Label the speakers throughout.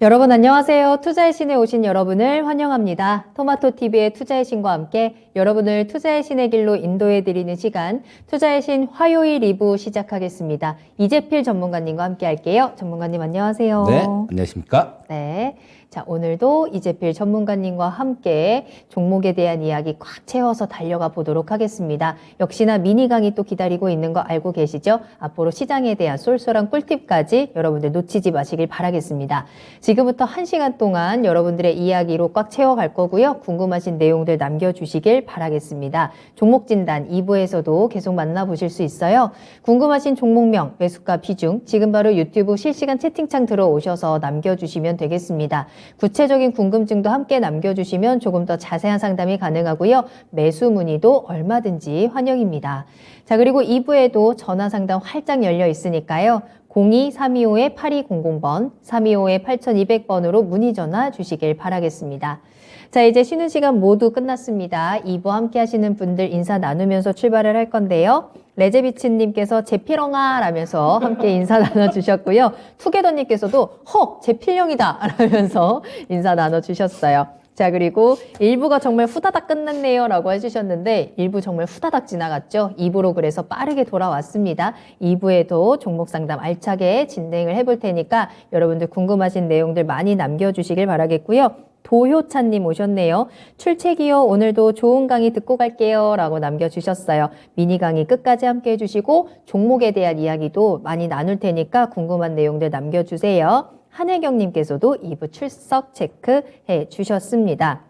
Speaker 1: 여러분 안녕하세요. 투자의 신에 오신 여러분을 환영합니다. 토마토TV의 투자의 신과 함께 여러분을 투자의 신의 길로 인도해드리는 시간, 투자의 신 화요일 2부 시작하겠습니다. 이재필 전문가님과 함께 할게요. 전문가님 안녕하세요.
Speaker 2: 네, 안녕하십니까?
Speaker 1: 네. 자, 오늘도 이재필 전문가님과 함께 종목에 대한 이야기 꽉 채워서 달려가 보도록 하겠습니다. 역시나 미니 강의 또 기다리고 있는 거 알고 계시죠? 앞으로 시장에 대한 쏠쏠한 꿀팁까지 여러분들 놓치지 마시길 바라겠습니다. 지금부터 1시간 동안 여러분들의 이야기로 꽉 채워갈 거고요. 궁금하신 내용들 남겨주시길 바라겠습니다. 종목 진단 2부에서도 계속 만나보실 수 있어요. 궁금하신 종목명, 매수가 비중, 지금 바로 유튜브 실시간 채팅창 들어오셔서 남겨주시면 되겠습니다. 구체적인 궁금증도 함께 남겨주시면 조금 더 자세한 상담이 가능하고요. 매수 문의도 얼마든지 환영입니다. 자, 그리고 2부에도 전화 상담 활짝 열려 있으니까요. 02-325-8200번, 325-8200번으로 문의 전화 주시길 바라겠습니다. 자, 이제 쉬는 시간 모두 끝났습니다. 2부 함께 하시는 분들 인사 나누면서 출발을 할 건데요. 레제비츠님께서 제필엉아 라면서 함께 인사 나눠주셨고요. 투게더님께서도 헉 제필령이다 라면서 인사 나눠주셨어요. 자, 그리고 1부가 정말 후다닥 끝났네요 라고 해주셨는데 1부 정말 후다닥 지나갔죠. 2부로 그래서 빠르게 돌아왔습니다. 2부에도 종목 상담 알차게 진행을 해볼 테니까 여러분들 궁금하신 내용들 많이 남겨주시길 바라겠고요. 도효찬님 오셨네요. 출첵이요. 오늘도 좋은 강의 듣고 갈게요 라고 남겨주셨어요. 미니 강의 끝까지 함께 해주시고 종목에 대한 이야기도 많이 나눌 테니까 궁금한 내용들 남겨주세요. 한혜경님께서도 2부 출석 체크해 주셨습니다.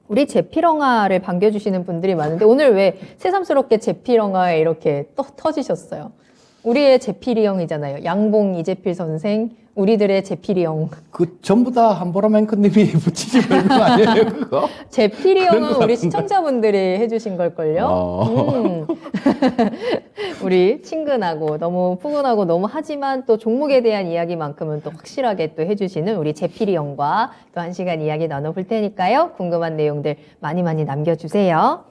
Speaker 1: 우리 제필엉아를 반겨주시는 분들이 많은데 오늘 왜 새삼스럽게 제필엉아에 이렇게 터지셨어요? 우리의 제필이 형이잖아요. 양봉 이재필 선생, 우리들의 제필이 형.
Speaker 2: 그 전부 다 한보라맨크님이 붙이신 별명 아니에요, 그거?
Speaker 1: 제필이 형은 우리 시청자분들이 해주신 걸걸요? 우리 친근하고 너무 푸근하고 너무 하지만 또 종목에 대한 이야기만큼은 또 확실하게 또 해주시는 우리 제필이 형과 또 1시간 이야기 나눠볼 테니까요. 궁금한 내용들 많이 많이 남겨주세요.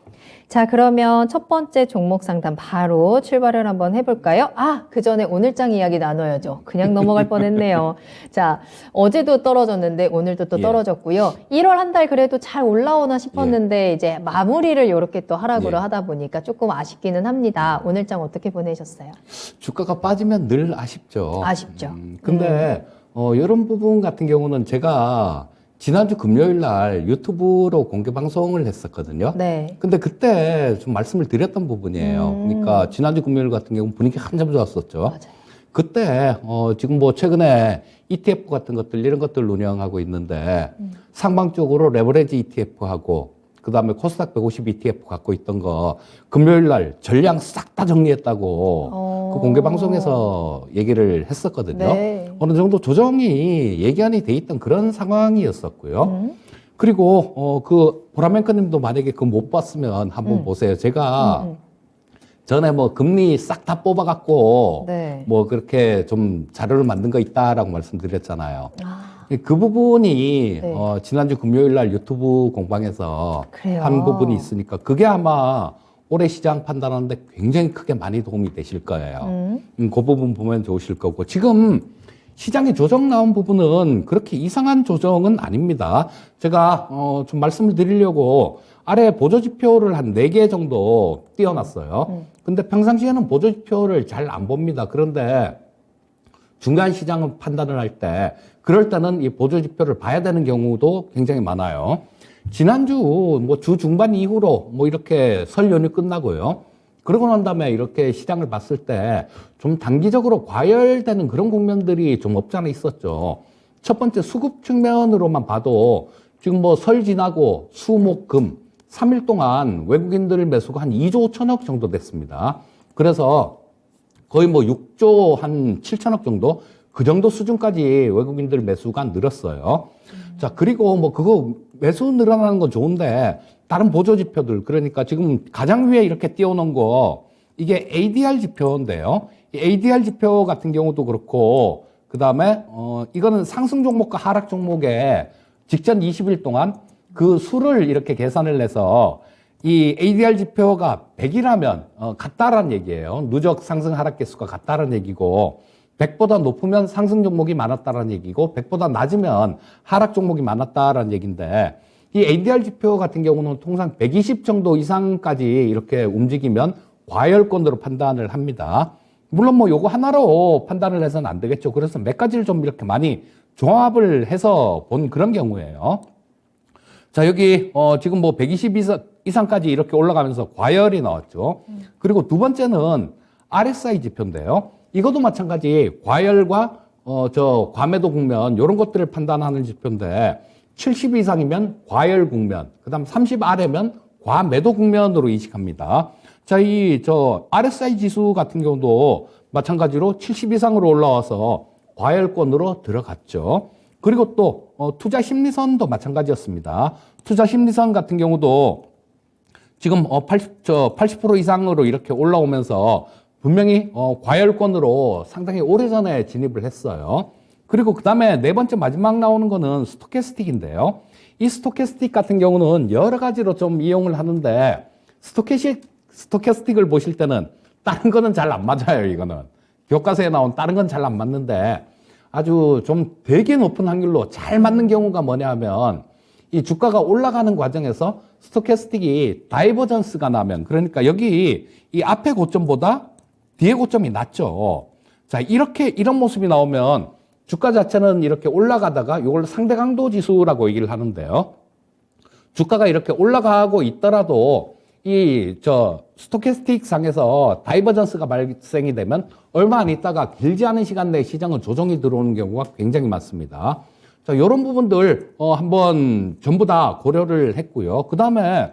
Speaker 1: 자, 그러면 첫 번째 종목 상담 바로 출발을 한번 해볼까요? 아, 그 전에 오늘장 이야기 나눠야죠. 그냥 넘어갈 뻔했네요. 자, 어제도 떨어졌는데 오늘도 또 떨어졌고요. 1월 한 달 그래도 잘 올라오나 싶었는데 이제 마무리를 이렇게 또 하락으로 하다 보니까 조금 아쉽기는 합니다. 오늘장 어떻게 보내셨어요?
Speaker 2: 주가가 빠지면 늘 아쉽죠.
Speaker 1: 아쉽죠.
Speaker 2: 근데 이런 부분 같은 경우는 제가 지난주 금요일 날 유튜브로 공개 방송을 했었거든요.
Speaker 1: 네.
Speaker 2: 근데 그때 좀 말씀을 드렸던 부분이에요. 그러니까 지난주 금요일 같은 경우 분위기 한참 좋았었죠.
Speaker 1: 맞아요.
Speaker 2: 그때 지금 뭐 최근에 ETF 같은 것들 이런 것들 운영하고 있는데 상방적으로 레버리지 ETF하고 그다음에 코스닥 150 ETF 갖고 있던 거 금요일 날 전량 싹 다 정리했다고 그 공개 방송에서 얘기를 했었거든요.
Speaker 1: 네.
Speaker 2: 어느 정도 조정이 예견이 돼 있던 그런 상황이었었고요. 그리고 그 보라맨크님도 만약에 그거 못 봤으면 한번 보세요. 제가 전에 뭐 금리 싹 다 뽑아갖고
Speaker 1: 네.
Speaker 2: 뭐 그렇게 좀 자료를 만든 거 있다라고 말씀드렸잖아요. 그 부분이
Speaker 1: 네.
Speaker 2: 지난주 금요일 날 유튜브 공방에서
Speaker 1: 그래요.
Speaker 2: 한 부분이 있으니까 그게 아마 올해 시장 판단하는데 굉장히 크게 많이 도움이 되실 거예요. 그 부분 보면 좋으실 거고 지금 시장에 조정 나온 부분은 그렇게 이상한 조정은 아닙니다. 제가 좀 말씀을 드리려고 아래 보조지표를 한 4개 정도 띄워놨어요. 근데 평상시에는 보조지표를 잘 안 봅니다. 그런데 중간 시장 판단을 할 때 그럴 때는 이 보조지표를 봐야 되는 경우도 굉장히 많아요. 지난주 뭐 주 중반 이후로 뭐 이렇게 설 연휴 끝나고요. 그러고 난 다음에 이렇게 시장을 봤을 때 좀 단기적으로 과열되는 그런 국면들이 좀 없지 않아 있었죠. 첫 번째 수급 측면으로만 봐도 지금 뭐 설 지나고 수, 목, 금 3일 동안 외국인들 매수가 한 2조 5천억 정도 됐습니다. 그래서 거의 뭐 6조 한 7천억 정도 그 정도 수준까지 외국인들 매수가 늘었어요. 자, 그리고 뭐 그거 매수 늘어나는 건 좋은데 다른 보조 지표들 그러니까 지금 가장 위에 이렇게 띄워놓은 거 이게 ADR 지표인데요. 이 ADR 지표 같은 경우도 그렇고 그 다음에 이거는 상승 종목과 하락 종목의 직전 20일 동안 그 수를 이렇게 계산을 해서 이 ADR 지표가 100이라면 같다라는 얘기예요. 누적 상승 하락 개수가 같다라는 얘기고 100보다 높으면 상승 종목이 많았다라는 얘기고 100보다 낮으면 하락 종목이 많았다라는 얘기인데 이 ADR 지표 같은 경우는 통상 120 정도 이상까지 이렇게 움직이면 과열권으로 판단을 합니다. 물론 뭐 요거 하나로 판단을 해서는 안 되겠죠. 그래서 몇 가지를 좀 이렇게 많이 종합을 해서 본 그런 경우예요. 자, 여기 지금 뭐 120 이상까지 이렇게 올라가면서 과열이 나왔죠. 그리고 두 번째는 RSI 지표인데요. 이것도 마찬가지 과열과 과매도 국면 이런 것들을 판단하는 지표인데 70 이상이면 과열 국면, 그다음 30 아래면 과매도 국면으로 인식합니다. 자, RSI 지수 같은 경우도 마찬가지로 70 이상으로 올라와서 과열권으로 들어갔죠. 그리고 또 투자 심리선도 마찬가지였습니다. 투자 심리선 같은 경우도 지금 80% 이상으로 이렇게 올라오면서 분명히 과열권으로 상당히 오래전에 진입을 했어요. 그리고 그 다음에 네 번째 마지막 나오는 거는 스토캐스틱인데요. 이 스토캐스틱 같은 경우는 여러 가지로 좀 이용을 하는데 스토캐스틱을 보실 때는 다른 거는 잘 안 맞아요. 이거는 교과서에 나온 다른 건 잘 안 맞는데 아주 좀 되게 높은 확률로 잘 맞는 경우가 뭐냐 하면 이 주가가 올라가는 과정에서 스토캐스틱이 다이버전스가 나면, 그러니까 여기 이 앞에 고점보다 뒤에 고점이 낮죠. 자, 이런 모습이 나오면 주가 자체는 이렇게 올라가다가 이걸 상대 강도 지수라고 얘기를 하는데요. 주가가 이렇게 올라가고 있더라도 스토캐스틱 상에서 다이버전스가 발생이 되면 얼마 안 있다가 길지 않은 시간 내에 시장은 조정이 들어오는 경우가 굉장히 많습니다. 자, 이런 부분들 한번 전부 다 고려를 했고요. 그 다음에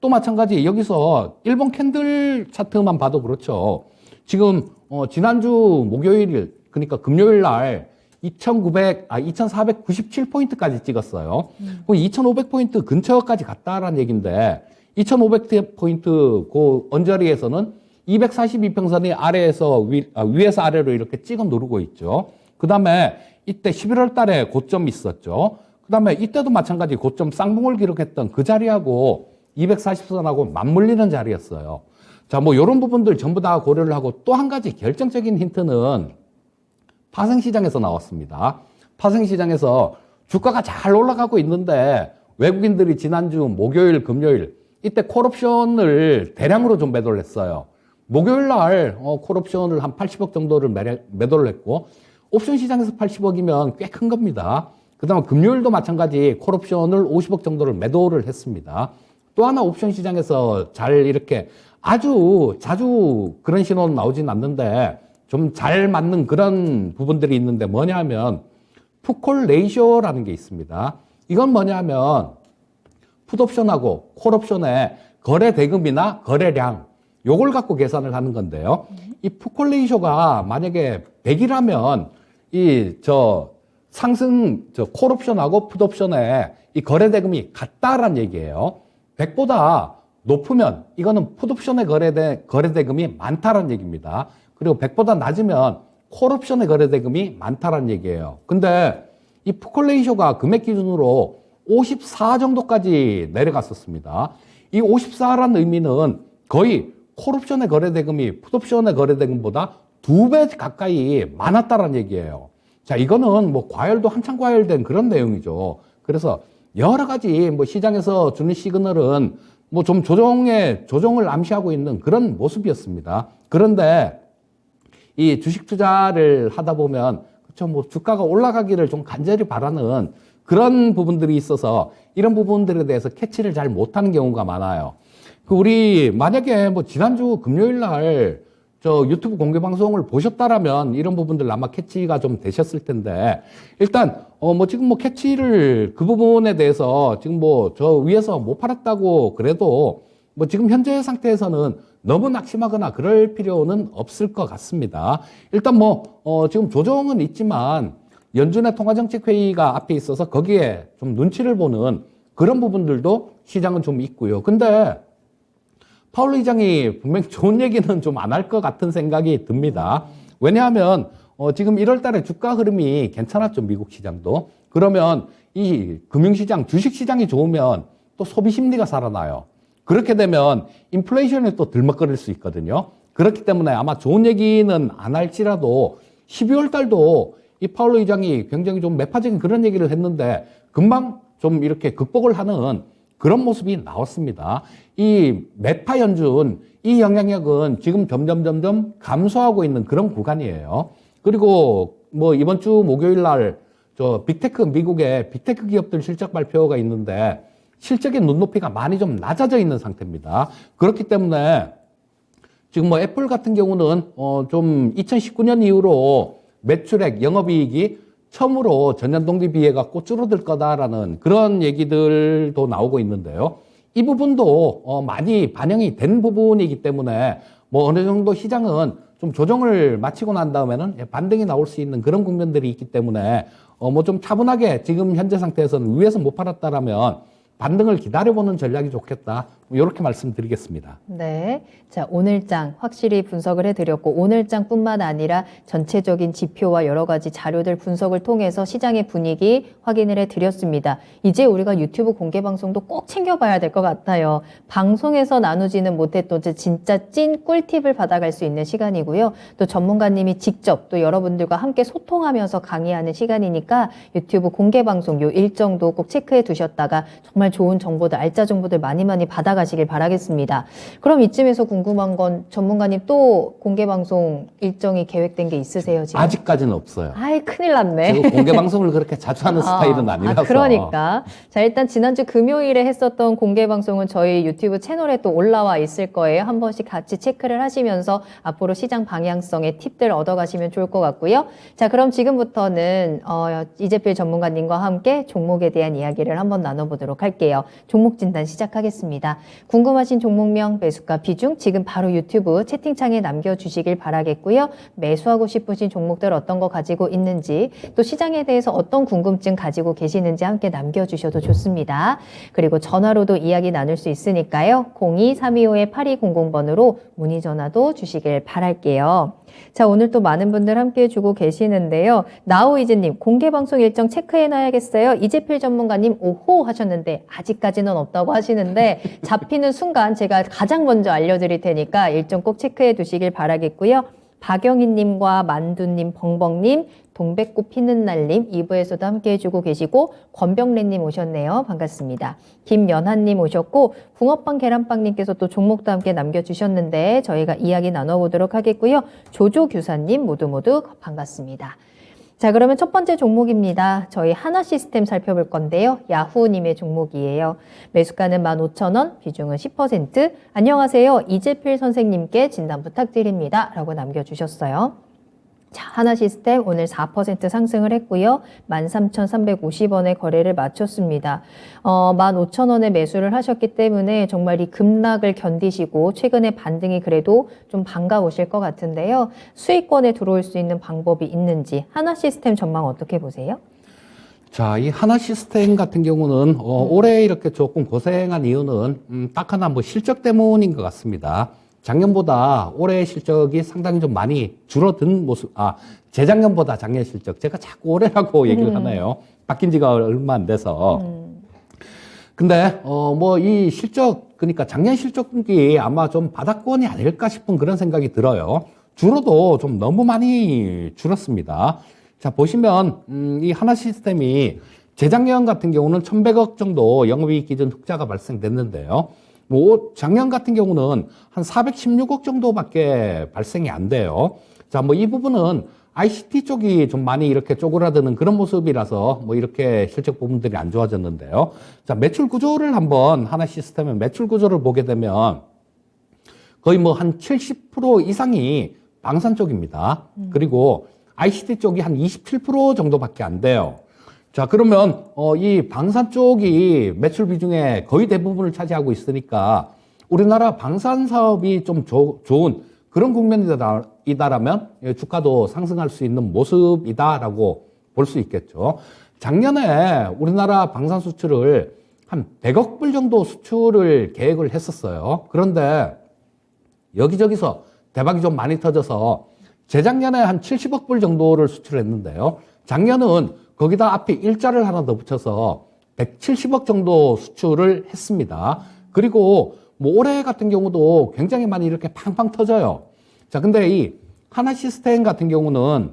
Speaker 2: 또 마찬가지 여기서 일본 캔들 차트만 봐도 그렇죠. 지금 지난주 목요일, 그러니까 금요일 날 2497포인트까지 찍었어요. 그럼 2500포인트 근처까지 갔다라는 얘기인데 2500포인트 그 언저리에서는 242평선이 위에서 아래로 이렇게 찍어 누르고 있죠. 그 다음에 이때 11월 달에 고점 있었죠. 그 다음에 이때도 마찬가지 고점 쌍봉을 기록했던 그 자리하고 240선하고 맞물리는 자리였어요. 자, 뭐 이런 부분들 전부 다 고려를 하고 또 한 가지 결정적인 힌트는 파생시장에서 나왔습니다. 파생시장에서 주가가 잘 올라가고 있는데 외국인들이 지난주 목요일, 금요일 이때 콜옵션을 대량으로 좀 매도를 했어요. 목요일 날 콜옵션을 한 80억 정도를 매도를 했고 옵션 시장에서 80억이면 꽤 큰 겁니다. 그 다음에 금요일도 마찬가지 콜옵션을 50억 정도를 매도를 했습니다. 또 하나 옵션 시장에서 잘 이렇게 아주 자주 그런 신호는 나오진 않는데 좀 잘 맞는 그런 부분들이 있는데 뭐냐 하면 풋콜 레이쇼라는 게 있습니다. 이건 뭐냐 하면 풋옵션하고 콜옵션의 거래 대금이나 거래량 요걸 갖고 계산을 하는 건데요. 이 풋콜 레이쇼가 만약에 100이라면 콜옵션하고 풋옵션의 이 거래 대금이 같다라는 얘기예요. 100보다 높으면 이거는 풋옵션의 거래 대금이 많다라는 얘기입니다. 그리고 100보다 낮으면 콜옵션의 거래 대금이 많다라는 얘기예요. 근데 이 풋콜 레이쇼가 금액 기준으로 54 정도까지 내려갔었습니다. 이 54라는 의미는 거의 콜옵션의 거래 대금이 풋옵션의 거래 대금보다 2배 가까이 많았다라는 얘기예요. 자, 이거는 뭐 과열도 한참 과열된 그런 내용이죠. 그래서 여러 가지 뭐 시장에서 주는 시그널은 뭐 좀 조정을 암시하고 있는 그런 모습이었습니다. 그런데 이 주식 투자를 하다 보면 그렇죠, 뭐 주가가 올라가기를 좀 간절히 바라는 그런 부분들이 있어서 이런 부분들에 대해서 캐치를 잘 못하는 경우가 많아요. 우리 만약에 뭐 지난주 금요일 날 유튜브 공개 방송을 보셨다라면 이런 부분들 아마 캐치가 좀 되셨을 텐데 일단 지금 뭐 캐치를 그 부분에 대해서 지금 뭐 저 위에서 못 팔았다고 그래도 뭐 지금 현재 상태에서는 너무 낙심하거나 그럴 필요는 없을 것 같습니다. 일단 지금 조정은 있지만 연준의 통화정책회의가 앞에 있어서 거기에 좀 눈치를 보는 그런 부분들도 시장은 좀 있고요. 근데 파월 의장이 분명히 좋은 얘기는 좀 안 할 것 같은 생각이 듭니다. 왜냐하면 지금 1월 달에 주가 흐름이 괜찮았죠, 미국 시장도. 그러면 이 금융시장, 주식시장이 좋으면 또 소비 심리가 살아나요. 그렇게 되면 인플레이션이 또 들먹거릴 수 있거든요. 그렇기 때문에 아마 좋은 얘기는 안 할지라도 12월 달도 이 파월로 의장이 굉장히 좀 매파적인 그런 얘기를 했는데 금방 좀 이렇게 극복을 하는 그런 모습이 나왔습니다. 이 매파 연준, 이 영향력은 지금 점점 감소하고 있는 그런 구간이에요. 그리고 뭐 이번 주 목요일 날 미국의 빅테크 기업들 실적 발표가 있는데 실적의 눈높이가 많이 좀 낮아져 있는 상태입니다. 그렇기 때문에 지금 뭐 애플 같은 경우는 좀 2019년 이후로 매출액, 영업이익이 처음으로 전년 동기 비해 갖고 줄어들 거다라는 그런 얘기들도 나오고 있는데요. 이 부분도 많이 반영이 된 부분이기 때문에 뭐 어느 정도 시장은 좀 조정을 마치고 난 다음에는 반등이 나올 수 있는 그런 국면들이 있기 때문에 뭐 좀 차분하게 지금 현재 상태에서는 위에서 못 팔았다라면 반등을 기다려보는 전략이 좋겠다. 이렇게 말씀드리겠습니다.
Speaker 1: 네. 자, 오늘장 확실히 분석을 해드렸고, 오늘장뿐만 아니라 전체적인 지표와 여러 가지 자료들 분석을 통해서 시장의 분위기 확인을 해드렸습니다. 이제 우리가 유튜브 공개 방송도 꼭 챙겨봐야 될 것 같아요. 방송에서 나누지는 못했던 진짜 찐 꿀팁을 받아갈 수 있는 시간이고요. 또 전문가님이 직접 또 여러분들과 함께 소통하면서 강의하는 시간이니까 유튜브 공개 방송 요 일정도 꼭 체크해 두셨다가 정말 좋은 정보들, 알짜 정보들 많이 받아가시길 바라겠습니다. 그럼 이쯤에서 궁금한 건 전문가님 또 공개 방송 일정이 계획된 게 있으세요, 지금?
Speaker 2: 아직까지는 없어요.
Speaker 1: 아이, 큰일 났네.
Speaker 2: 제가 공개 방송을 그렇게 자주 하는 스타일은 아니라서.
Speaker 1: 그러니까. 자, 일단 지난주 금요일에 했었던 공개 방송은 저희 유튜브 채널에 또 올라와 있을 거예요. 한 번씩 같이 체크를 하시면서 앞으로 시장 방향성의 팁들 얻어가시면 좋을 것 같고요. 자, 그럼 지금부터는 이재필 전문가님과 함께 종목에 대한 이야기를 한번 나눠보도록 할게요. 종목 진단 시작하겠습니다. 궁금하신 종목명, 매수가, 비중 지금 바로 유튜브 채팅창에 남겨주시길 바라겠고요. 매수하고 싶으신 종목들 어떤 거 가지고 있는지, 또 시장에 대해서 어떤 궁금증 가지고 계시는지 함께 남겨주셔도 좋습니다. 그리고 전화로도 이야기 나눌 수 있으니까요. 02-325-8200번으로 문의 전화도 주시길 바랄게요. 자, 오늘 또 많은 분들 함께 해주고 계시는데요. 나우이즈님, 공개방송 일정 체크해놔야겠어요. 이재필 전문가님, 오호 하셨는데 아직까지는 없다고 하시는데 잡히는 순간 제가 가장 먼저 알려드릴 테니까 일정 꼭 체크해 두시길 바라겠고요. 박영희님과 만두님, 벙벙님, 동백꽃 피는 날님 2부에서도 함께 해주고 계시고, 권병래님 오셨네요. 반갑습니다. 김연하님 오셨고, 붕어빵 계란빵님께서 또 종목도 함께 남겨주셨는데 저희가 이야기 나눠보도록 하겠고요. 조조규사님 모두 반갑습니다. 자, 그러면 첫 번째 종목입니다. 저희 하나시스템 살펴볼 건데요. 야후님의 종목이에요. 매수가는 15,000원, 비중은 10%. 안녕하세요. 이재필 선생님께 진단 부탁드립니다. 라고 남겨주셨어요. 자, 하나시스템 오늘 4% 상승을 했고요. 13,350원에 거래를 마쳤습니다. 15,000원에 매수를 하셨기 때문에 정말 이 급락을 견디시고 최근에 반등이 그래도 좀 반가우실 것 같은데요. 수익권에 들어올 수 있는 방법이 있는지 하나시스템 전망 어떻게 보세요?
Speaker 2: 자, 이 하나시스템 같은 경우는 올해 이렇게 조금 고생한 이유는 딱 하나 뭐 실적 때문인 것 같습니다. 작년보다 올해 실적이 상당히 좀 많이 줄어든 모습, 재작년보다 작년 실적. 제가 자꾸 올해라고 얘기를 하네요. 바뀐 지가 얼마 안 돼서. 근데, 뭐 이 실적, 그러니까 작년 실적이 아마 좀 바닥권이 아닐까 싶은 그런 생각이 들어요. 줄어도 좀 너무 많이 줄었습니다. 자, 보시면, 이 하나시스템이 재작년 같은 경우는 1,100억 정도 영업이익 기준 흑자가 발생됐는데요. 뭐 작년 같은 경우는 한 416억 정도밖에 발생이 안 돼요. 자, 뭐 이 부분은 ICT 쪽이 좀 많이 이렇게 쪼그라드는 그런 모습이라서 뭐 이렇게 실적 부분들이 안 좋아졌는데요. 자, 매출 구조를 한번 하나시스템의 매출 구조를 보게 되면 거의 뭐 한 70% 이상이 방산 쪽입니다. 그리고 ICT 쪽이 한 27% 정도밖에 안 돼요. 자, 그러면 이 방산 쪽이 매출 비중의 거의 대부분을 차지하고 있으니까 우리나라 방산 사업이 좀 좋은 그런 국면이다라면 주가도 상승할 수 있는 모습이다라고 볼 수 있겠죠. 작년에 우리나라 방산 수출을 한 100억 불 정도 수출을 계획을 했었어요. 그런데 여기저기서 대박이 좀 많이 터져서 재작년에 한 70억 불 정도를 수출했는데요. 작년은 거기다 앞에 일자를 하나 더 붙여서 170억 정도 수출을 했습니다. 그리고 뭐 올해 같은 경우도 굉장히 많이 이렇게 팡팡 터져요. 자, 근데 이 하나시스템 같은 경우는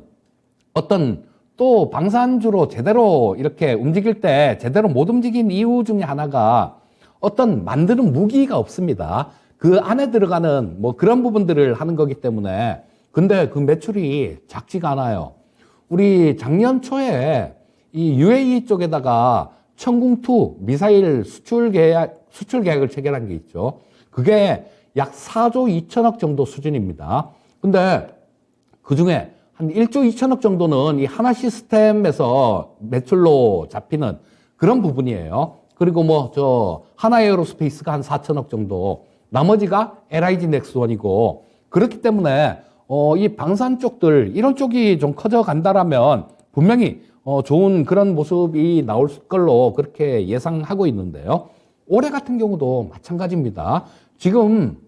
Speaker 2: 어떤 또 방산주로 제대로 이렇게 움직일 때 제대로 못 움직인 이유 중에 하나가 어떤 만드는 무기가 없습니다. 그 안에 들어가는 뭐 그런 부분들을 하는 거기 때문에. 근데 그 매출이 작지가 않아요. 우리 작년 초에 이 UAE 쪽에다가 천궁2 미사일 수출 계약을 체결한 게 있죠. 그게 약 4조 2천억 정도 수준입니다. 근데 그 중에 한 1조 2천억 정도는 이 하나 시스템에서 매출로 잡히는 그런 부분이에요. 그리고 뭐 저 하나에어로스페이스가 한 4천억 정도, 나머지가 LIG 넥스원이고, 그렇기 때문에 이 방산 쪽들 이런 쪽이 좀 커져 간다라면 분명히 좋은 그런 모습이 나올 걸로 그렇게 예상하고 있는데요. 올해 같은 경우도 마찬가지입니다. 지금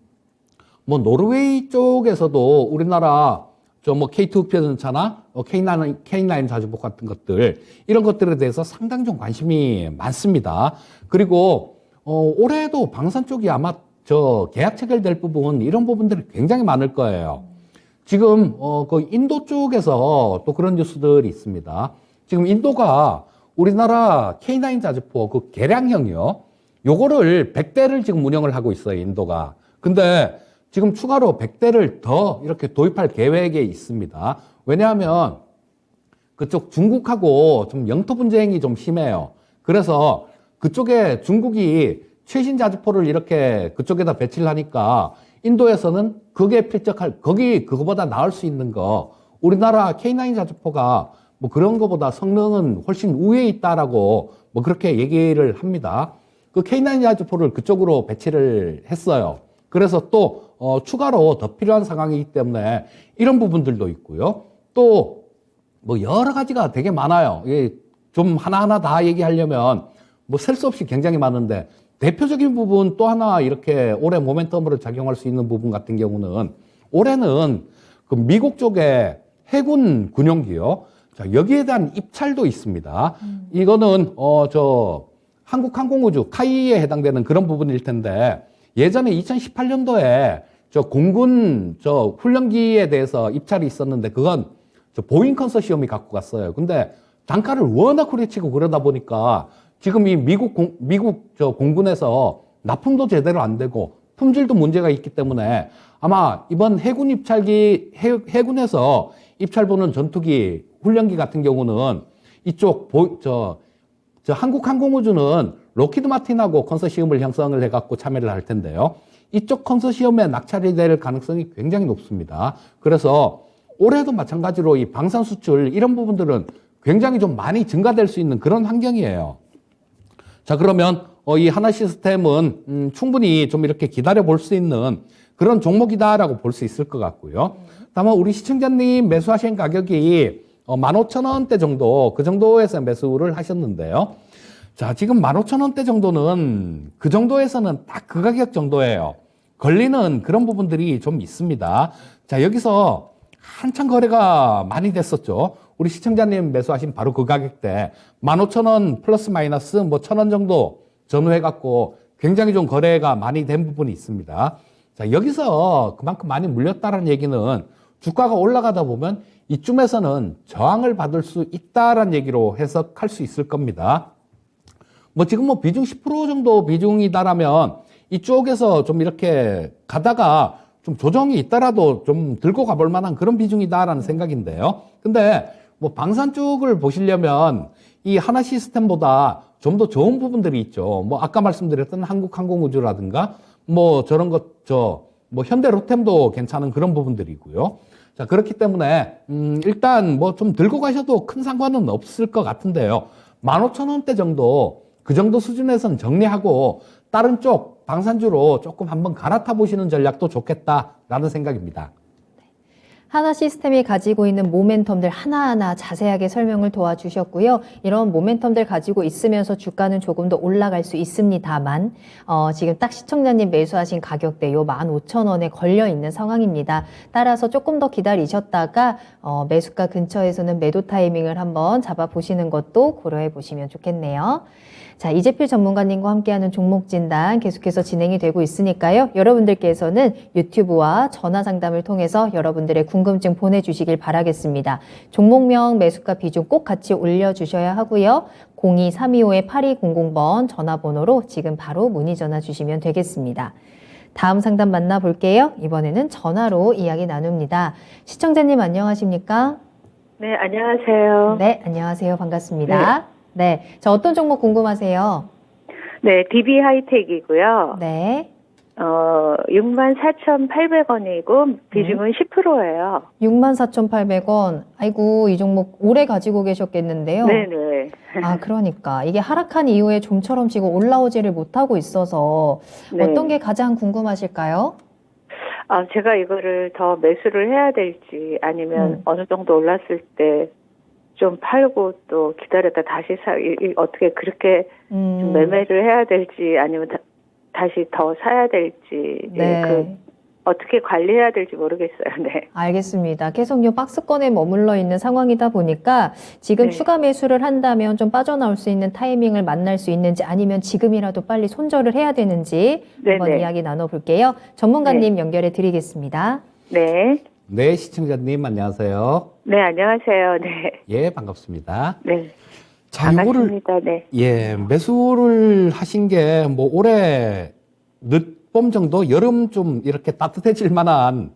Speaker 2: 뭐 노르웨이 쪽에서도 우리나라 저 뭐 K2 흑표전차나 K9 자주복 같은 것들, 이런 것들에 대해서 상당히 좀 관심이 많습니다. 그리고 올해도 방산 쪽이 아마 저 계약 체결될 부분, 이런 부분들이 굉장히 많을 거예요. 지금 그 인도 쪽에서 또 그런 뉴스들이 있습니다. 지금 인도가 우리나라 K9 자주포 그 개량형이요, 요거를 100대를 지금 운영을 하고 있어요, 인도가. 근데 지금 추가로 100대를 더 이렇게 도입할 계획에 있습니다. 왜냐하면 그쪽 중국하고 좀 영토 분쟁이 좀 심해요. 그래서 그쪽에 중국이 최신 자주포를 이렇게 그쪽에다 배치를 하니까 인도에서는 그게 필적할, 그거보다 나을 수 있는 거, 우리나라 K9 자주포가 뭐 그런 거보다 성능은 훨씬 우위에 있다라고 뭐 그렇게 얘기를 합니다. 그 K9 자주포를 그쪽으로 배치를 했어요. 그래서 또 추가로 더 필요한 상황이기 때문에 이런 부분들도 있고요. 또 뭐 여러 가지가 되게 많아요. 좀 하나하나 다 얘기하려면 뭐 셀 수 없이 굉장히 많은데, 대표적인 부분 또 하나 이렇게 올해 모멘텀으로 작용할 수 있는 부분 같은 경우는, 올해는 그 미국 쪽에 해군 군용기요, 자, 여기에 대한 입찰도 있습니다. 이거는 저 한국항공우주 카이에 해당되는 그런 부분일 텐데, 예전에 2018년도에 저 공군 저 훈련기에 대해서 입찰이 있었는데, 그건 저 보잉 컨소시엄이 갖고 갔어요. 근데 단가를 워낙 후려치고 그러다 보니까 지금 이 미국 저 공군에서 납품도 제대로 안 되고 품질도 문제가 있기 때문에, 아마 이번 해군에서 입찰보는 전투기 훈련기 같은 경우는 이쪽 저 한국항공우주는 로키드 마틴하고 컨소시엄을 형성을 해갖고 참여를 할 텐데요. 이쪽 컨소시엄에 낙찰이 될 가능성이 굉장히 높습니다. 그래서 올해도 마찬가지로 이 방산 수출 이런 부분들은 굉장히 좀 많이 증가될 수 있는 그런 환경이에요. 자, 그러면 이 하나 시스템은 충분히 좀 이렇게 기다려 볼 수 있는 그런 종목이다라고 볼 수 있을 것 같고요. 다만 우리 시청자님 매수하신 가격이 15,000원대 정도, 그 정도에서 매수를 하셨는데요. 자, 지금 15,000원대 정도는 그 정도에서는 딱 그 가격 정도예요. 걸리는 그런 부분들이 좀 있습니다. 자, 여기서 한참 거래가 많이 됐었죠. 우리 시청자님 매수하신 바로 그 가격대 15,000원 플러스 마이너스 뭐 1,000원 정도 전후해갖고 굉장히 좀 거래가 많이 된 부분이 있습니다. 자, 여기서 그만큼 많이 물렸다는 얘기는 주가가 올라가다 보면 이쯤에서는 저항을 받을 수 있다라는 얘기로 해석할 수 있을 겁니다. 뭐 지금 뭐 비중 10% 정도 비중이다라면 이쪽에서 좀 이렇게 가다가 좀 조정이 있더라도 좀 들고 가볼 만한 그런 비중이다라는 생각인데요. 근데 뭐 방산 쪽을 보시려면 이 하나 시스템보다 좀 더 좋은 부분들이 있죠. 뭐 아까 말씀드렸던 한국항공우주라든가 뭐 저런 것, 뭐 현대 로템도 괜찮은 그런 부분들이고요. 자, 그렇기 때문에 일단 뭐 좀 들고 가셔도 큰 상관은 없을 것 같은데요. 15,000원대 정도, 그 정도 수준에서는 정리하고 다른 쪽 방산주로 조금 한번 갈아타 보시는 전략도 좋겠다라는 생각입니다.
Speaker 1: 하나 시스템이 가지고 있는 모멘텀들 하나하나 자세하게 설명을 도와주셨고요. 이런 모멘텀들 가지고 있으면서 주가는 조금 더 올라갈 수 있습니다만 지금 딱 시청자님 매수하신 가격대 요 15,000원에 걸려 있는 상황입니다. 따라서 조금 더 기다리셨다가 매수가 근처에서는 매도 타이밍을 한번 잡아보시는 것도 고려해 보시면 좋겠네요. 자, 이재필 전문가님과 함께하는 종목 진단 계속해서 진행이 되고 있으니까요. 여러분들께서는 유튜브와 전화 상담을 통해서 여러분들의 궁금한 궁금증 보내주시길 바라겠습니다. 종목명, 매수가 비중 꼭 같이 올려주셔야 하고요. 02-325-8200번 전화번호로 지금 바로 문의 전화 주시면 되겠습니다. 다음 상담 만나볼게요. 이번에는 전화로 이야기 나눕니다. 시청자님 안녕하십니까?
Speaker 3: 네, 안녕하세요.
Speaker 1: 네, 안녕하세요. 반갑습니다. 네, 자, 어떤 종목 궁금하세요?
Speaker 3: 네, DB 하이텍이고요.
Speaker 1: 네,
Speaker 3: 64,800원이고 비중은 10%예요.
Speaker 1: 64,800원. 아이고, 이 종목 오래 가지고 계셨겠는데요.
Speaker 3: 네네.
Speaker 1: 아, 그러니까 이게 하락한 이후에 좀처럼 지금 올라오지를 못하고 있어서
Speaker 3: 네.
Speaker 1: 어떤 게 가장 궁금하실까요?
Speaker 3: 제가 이거를 더 매수를 해야 될지 아니면 어느 정도 올랐을 때 좀 팔고 또 기다렸다 다시 어떻게 그렇게 좀 매매를 해야 될지 아니면 다시 더 사야 될지
Speaker 1: 네.
Speaker 3: 어떻게 관리해야 될지 모르겠어요. 네.
Speaker 1: 알겠습니다. 계속 요 박스권에 머물러 있는 상황이다 보니까 지금
Speaker 3: 네.
Speaker 1: 추가 매수를 한다면 좀 빠져나올 수 있는 타이밍을 만날 수 있는지 아니면 지금이라도 빨리 손절을 해야 되는지 한번
Speaker 3: 네네.
Speaker 1: 이야기 나눠볼게요. 전문가님 연결해 드리겠습니다.
Speaker 3: 네.
Speaker 2: 네, 시청자님 안녕하세요.
Speaker 3: 네, 안녕하세요. 네.
Speaker 2: 예, 반갑습니다.
Speaker 3: 네.
Speaker 2: 자, 이거를
Speaker 3: 반갑습니다. 네.
Speaker 2: 예, 매수를 하신 게 뭐 올해 늦봄 정도 여름 좀 이렇게 따뜻해질 만한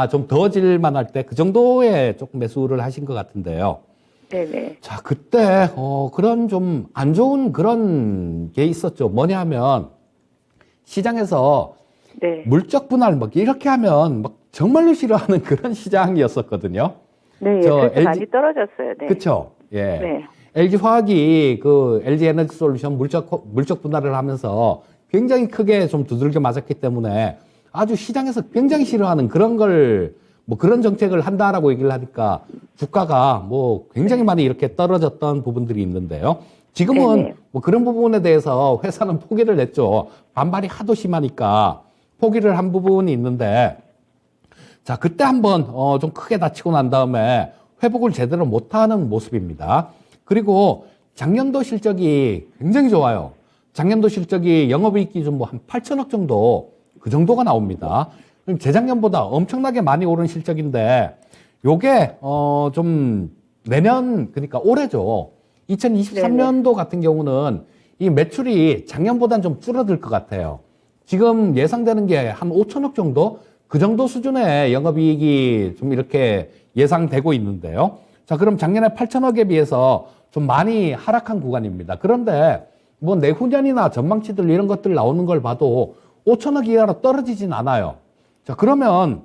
Speaker 2: 좀 더워질 만할 때 그 정도에 조금 매수를 하신 것 같은데요.
Speaker 3: 네네.
Speaker 2: 자, 그때 그런 좀 안 좋은 그런 게 있었죠. 뭐냐면 시장에서
Speaker 3: 네.
Speaker 2: 물적 분할 막 이렇게 하면 막 정말로 싫어하는 그런 시장이었었거든요.
Speaker 3: 네,
Speaker 2: 저
Speaker 3: 그래서
Speaker 2: LG
Speaker 3: 많이 떨어졌어요. 네.
Speaker 2: 그렇죠. 예.
Speaker 3: 네.
Speaker 2: LG 화학이 그 LG 에너지 솔루션 물적 분할을 하면서 굉장히 크게 좀 두들겨 맞았기 때문에 아주 시장에서 굉장히 싫어하는 그런 걸 뭐 그런 정책을 한다라고 얘기를 하니까 주가가 뭐 굉장히 많이 이렇게 떨어졌던 부분들이 있는데요. 지금은
Speaker 3: 네네.
Speaker 2: 뭐 그런 부분에 대해서 회사는 포기를 했죠. 반발이 하도 심하니까 포기를 한 부분이 있는데 자, 그때 한번 좀 크게 다치고 난 다음에 회복을 제대로 못하는 모습입니다. 그리고 작년도 실적이 굉장히 좋아요. 작년도 실적이 영업이익 기준 뭐 한 8천억 정도 그 정도가 나옵니다. 그럼 재작년보다 엄청나게 많이 오른 실적인데 요게 좀 내년 그러니까 올해죠. 2023년도 같은 경우는 이 매출이 작년보다는 좀 줄어들 것 같아요. 지금 예상되는 게 한 5천억 정도? 그 정도 수준의 영업이익이 좀 이렇게 예상되고 있는데요. 자, 그럼 작년에 8천억에 비해서 좀 많이 하락한 구간입니다. 그런데 뭐 내후년이나 전망치들 이런 것들 나오는 걸 봐도 5천억 이하로 떨어지진 않아요. 자, 그러면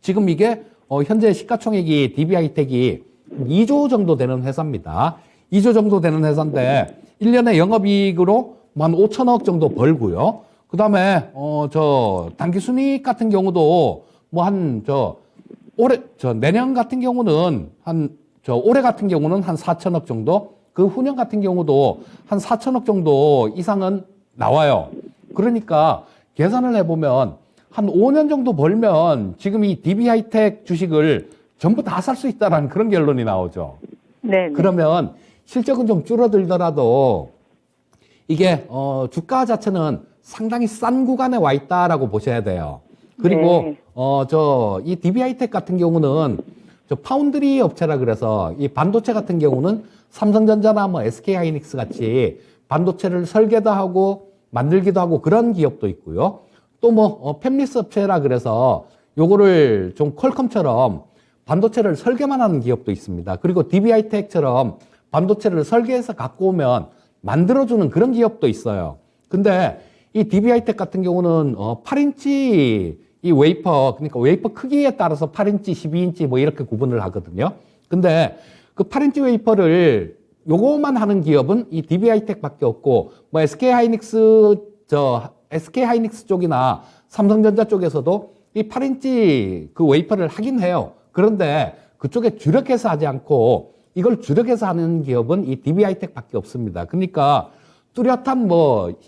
Speaker 2: 지금 이게 현재 시가총액이 DB하이텍이 2조 정도 되는 회사입니다. 2조 정도 되는 회사인데 1년에 영업이익으로 한 5천억 정도 벌고요. 그 다음에 당기순이익 같은 경우도 내년 같은 경우는 올해 같은 경우는 한 4천억 정도, 그 후년 같은 경우도 한 4천억 정도 이상은 나와요. 그러니까 계산을 해보면 한 5년 정도 벌면 지금 이 DB하이텍 주식을 전부 다 살 수 있다라는 그런 결론이 나오죠.
Speaker 3: 네.
Speaker 2: 그러면 실적은 좀 줄어들더라도 이게 주가 자체는 상당히 싼 구간에 와 있다라고 보셔야 돼요. 그리고
Speaker 3: 네.
Speaker 2: 이 DB하이텍 같은 경우는 파운드리 업체라 그래서 이 반도체 같은 경우는 삼성전자나 뭐 SK하이닉스 같이 반도체를 설계도 하고 만들기도 하고 그런 기업도 있고요. 또 팹리스 업체라 그래서 요거를 좀 퀄컴처럼 반도체를 설계만 하는 기업도 있습니다. 그리고 DB하이텍처럼 반도체를 설계해서 갖고 오면 만들어주는 그런 기업도 있어요. 근데 이 DB하이텍 같은 경우는 8인치 이 웨이퍼, 그러니까 웨이퍼 크기에 따라서 8인치, 12인치 뭐 이렇게 구분을 하거든요. 근데 그 8인치 웨이퍼를 요거만 하는 기업은 이 DB하이텍 밖에 없고 뭐 SK하이닉스 쪽이나 삼성전자 쪽에서도 이 8인치 그 웨이퍼를 하긴 해요. 그런데 그쪽에 주력해서 하지 않고 이걸 주력해서 하는 기업은 이 DB하이텍 밖에 없습니다. 그러니까 뚜렷한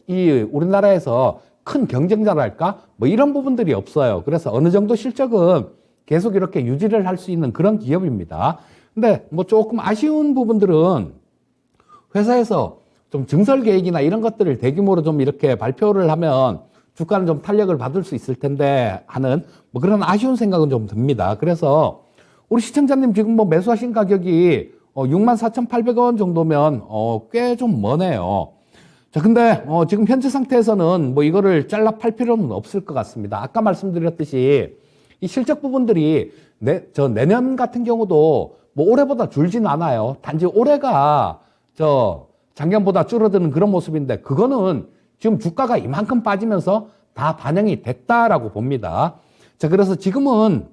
Speaker 2: 이 우리나라에서 큰 경쟁자랄까? 뭐 이런 부분들이 없어요. 그래서 어느 정도 실적은 계속 이렇게 유지를 할 수 있는 그런 기업입니다. 근데 조금 아쉬운 부분들은 회사에서 좀 증설 계획이나 이런 것들을 대규모로 좀 이렇게 발표를 하면 주가는 좀 탄력을 받을 수 있을 텐데 하는 그런 아쉬운 생각은 좀 듭니다. 그래서 우리 시청자님 지금 뭐 매수하신 가격이 64,800원 정도면 꽤 좀 머네요. 자, 근데 지금 현재 상태에서는 뭐 이거를 잘라 팔 필요는 없을 것 같습니다. 아까 말씀드렸듯이 이 실적 부분들이 내년 같은 경우도 뭐 올해보다 줄진 않아요. 단지 올해가 작년보다 줄어드는 그런 모습인데, 그거는 지금 주가가 이만큼 빠지면서 다 반영이 됐다라고 봅니다. 자, 그래서 지금은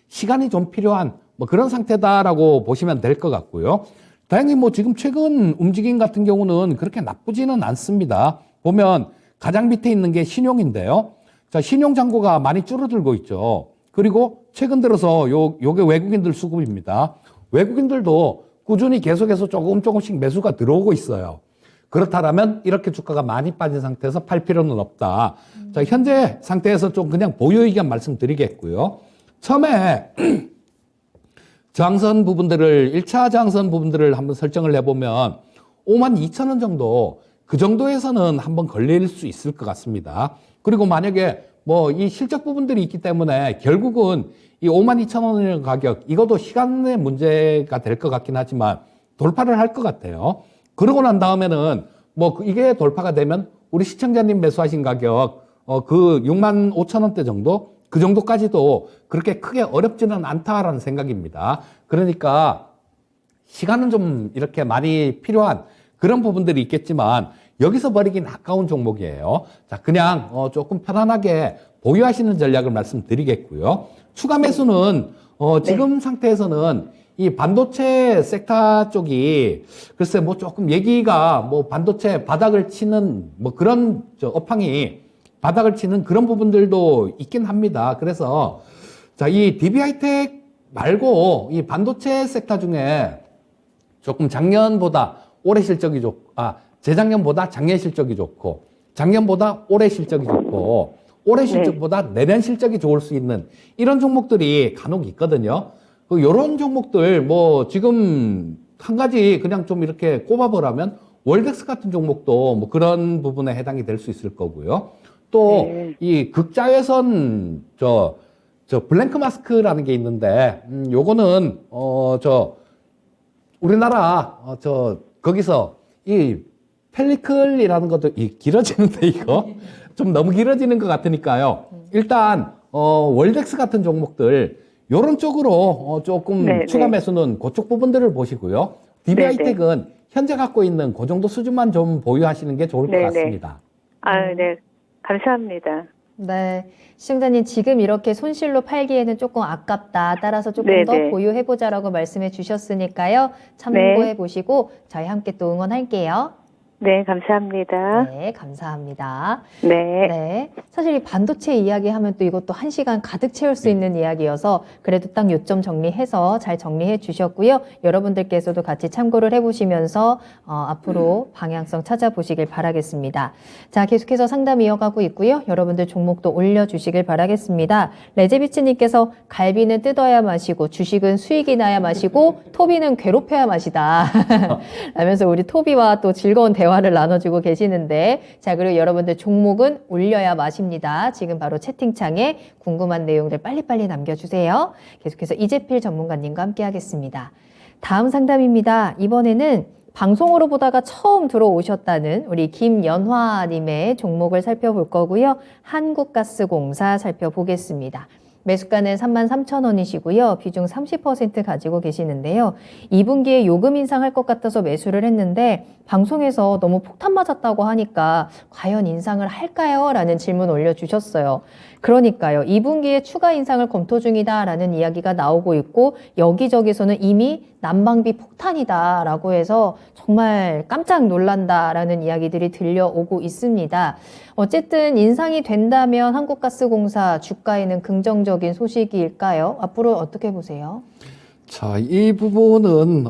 Speaker 2: 시간이 좀 필요한 뭐 그런 상태다라고 보시면 될 것 같고요. 다행히 뭐 지금 최근 움직임 같은 경우는 그렇게 나쁘지는 않습니다. 보면 가장 밑에 있는 게 신용인데요. 자, 신용 잔고가 많이 줄어들고 있죠. 그리고 최근 들어서 요게 외국인들 수급입니다. 외국인들도 꾸준히 계속해서 조금씩 매수가 들어오고 있어요. 그렇다면 이렇게 주가가 많이 빠진 상태에서 팔 필요는 없다. 자, 현재 상태에서 좀 그냥 보유 의견 말씀드리겠고요. 처음에 저항선 부분들을 1차 저항선 부분들을 한번 설정을 해보면 52,000원 정도, 그 정도에서는 한번 걸릴 수 있을 것 같습니다. 그리고 만약에 뭐 이 실적 부분들이 있기 때문에 결국은 이 52,000원의 가격, 이것도 시간의 문제가 될 것 같긴 하지만 돌파를 할 것 같아요. 그러고 난 다음에는 뭐 이게 돌파가 되면 우리 시청자님 매수하신 가격 그 65,000원대 정도, 그 정도까지도 그렇게 크게 어렵지는 않다라는 생각입니다. 그러니까 시간은 좀 이렇게 많이 필요한 그런 부분들이 있겠지만 여기서 버리긴 아까운 종목이에요. 자, 그냥 조금 편안하게 보유하시는 전략을 말씀드리겠고요. 추가 매수는 지금 상태에서는 이 반도체 섹터 쪽이 글쎄 뭐 조금 얘기가 뭐 반도체 바닥을 치는 뭐 그런 업황이 바닥을 치는 그런 부분들도 있긴 합니다. 그래서 자, 이 DB하이텍 말고 이 반도체 섹터 중에 조금 작년보다 올해 실적이 재작년보다 작년 실적이 좋고, 작년보다 올해 실적이 좋고, 올해 실적보다 내년 실적이 좋을 수 있는 이런 종목들이 간혹 있거든요. 요런 종목들 뭐 지금 한 가지 그냥 좀 이렇게 꼽아보라면 월덱스 같은 종목도 뭐 그런 부분에 해당이 될 수 있을 거고요. 또 이 극자외선 블랭크 마스크라는 게 있는데 요거는 우리나라 거기서 이 펠리클이라는 것도 길어지는데 이거 좀 너무 길어지는 것 같으니까요. 일단 월덱스 같은 종목들 요런 쪽으로 조금 추가 매수는 그쪽 부분들을 보시고요. DB하이텍은 현재 갖고 있는 그 정도 수준만 좀 보유하시는 게 좋을 것 같습니다.
Speaker 3: 네. 감사합니다.
Speaker 1: 네. 시청자님, 지금 이렇게 손실로 팔기에는 조금 아깝다. 따라서 조금 더 보유해보자라고 말씀해 주셨으니까요. 참고해 보시고 저희 함께 또 응원할게요.
Speaker 3: 네, 감사합니다.
Speaker 1: 네, 감사합니다.
Speaker 3: 네.
Speaker 1: 사실 이 반도체 이야기하면 또 이것도 1시간 가득 채울 수 있는 이야기여서 그래도 딱 요점 정리해서 잘 정리해 주셨고요. 여러분들께서도 같이 참고를 해보시면서 앞으로 방향성 찾아보시길 바라겠습니다. 자, 계속해서 상담 이어가고 있고요. 여러분들 종목도 올려주시길 바라겠습니다. 레제비츠님께서 갈비는 뜯어야 마시고 주식은 수익이 나야 마시고 토비는 괴롭혀야 마시다. 라면서 우리 토비와 또 즐거운 대화를 나눠주고 계시는데, 자, 그리고 여러분들 종목은 올려야 마십니다. 지금 바로 채팅창에 궁금한 내용들 빨리빨리 남겨주세요. 계속해서 이재필 전문가님과 함께 하겠습니다. 다음 상담입니다. 이번에는 방송으로 보다가 처음 들어오셨다는 우리 김연화님의 종목을 살펴볼 거고요. 한국가스공사 살펴보겠습니다. 매수가는 33,000원이시고요. 비중 30% 가지고 계시는데요. 2분기에 요금 인상할 것 같아서 매수를 했는데 방송에서 너무 폭탄 맞았다고 하니까 과연 인상을 할까요? 라는 질문 올려주셨어요. 그러니까요. 2분기에 추가 인상을 검토 중이다라는 이야기가 나오고 있고 여기저기서는 이미 난방비 폭탄이다라고 해서 정말 깜짝 놀란다라는 이야기들이 들려오고 있습니다. 어쨌든 인상이 된다면 한국가스공사 주가에는 긍정적인 소식일까요? 앞으로 어떻게 보세요?
Speaker 2: 자, 이 부분은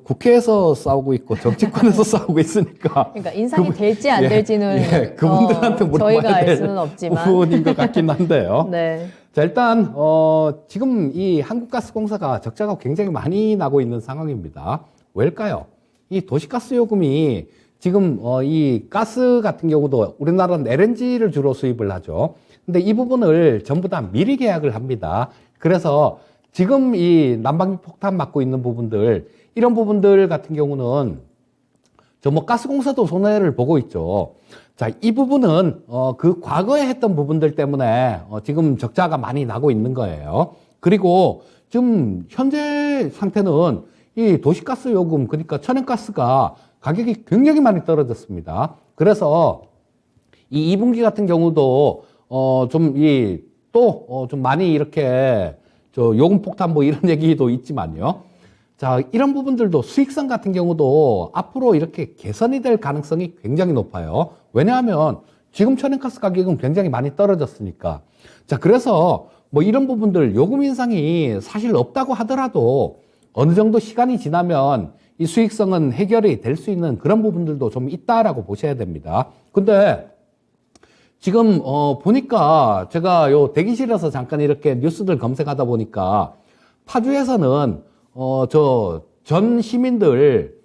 Speaker 2: 국회에서 싸우고 있고 정치권에서 싸우고 있으니까
Speaker 1: 그러니까 인상이 될지 안 될지는
Speaker 2: 그분들한테 물어봐야
Speaker 1: 저희가 알
Speaker 2: 될
Speaker 1: 수는 없지만
Speaker 2: 부분인 것 같긴 한데요.
Speaker 1: 네.
Speaker 2: 자, 일단 지금 이 한국가스공사가 적자가 굉장히 많이 나고 있는 상황입니다. 왜일까요? 이 도시가스 요금이 지금 이 가스 같은 경우도 우리나라는 LNG를 주로 수입을 하죠. 근데 이 부분을 전부 다 미리 계약을 합니다. 그래서 지금 이 난방비 폭탄 맞고 있는 부분들, 이런 부분들 같은 경우는 저 뭐 가스공사도 손해를 보고 있죠. 자, 이 부분은 그 과거에 했던 부분들 때문에 지금 적자가 많이 나고 있는 거예요. 그리고 지금 현재 상태는 이 도시가스 요금, 그러니까 천연가스가 가격이 굉장히 많이 떨어졌습니다. 그래서 이 2분기 같은 경우도 좀 많이 이렇게 저 요금 폭탄 뭐 이런 얘기도 있지만요. 자, 이런 부분들도 수익성 같은 경우도 앞으로 이렇게 개선이 될 가능성이 굉장히 높아요. 왜냐하면 지금 천연가스 가격은 굉장히 많이 떨어졌으니까. 자, 그래서 뭐 이런 부분들 요금 인상이 사실 없다고 하더라도 어느 정도 시간이 지나면 이 수익성은 해결이 될 수 있는 그런 부분들도 좀 있다라고 보셔야 됩니다. 근데 지금 보니까 제가 요 대기실에서 잠깐 이렇게 뉴스들 검색하다 보니까 파주에서는 전 시민들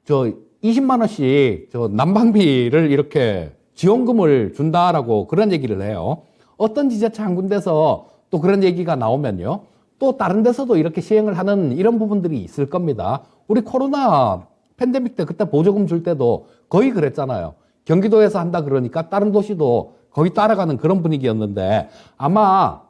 Speaker 2: 20만 원씩 난방비를 이렇게 지원금을 준다라고 그런 얘기를 해요. 어떤 지자체 한 군데서 또 그런 얘기가 나오면요, 또 다른 데서도 이렇게 시행을 하는 이런 부분들이 있을 겁니다. 우리 코로나 팬데믹 때 그때 보조금 줄 때도 거의 그랬잖아요. 경기도에서 한다 그러니까 다른 도시도 거의 따라가는 그런 분위기였는데, 아마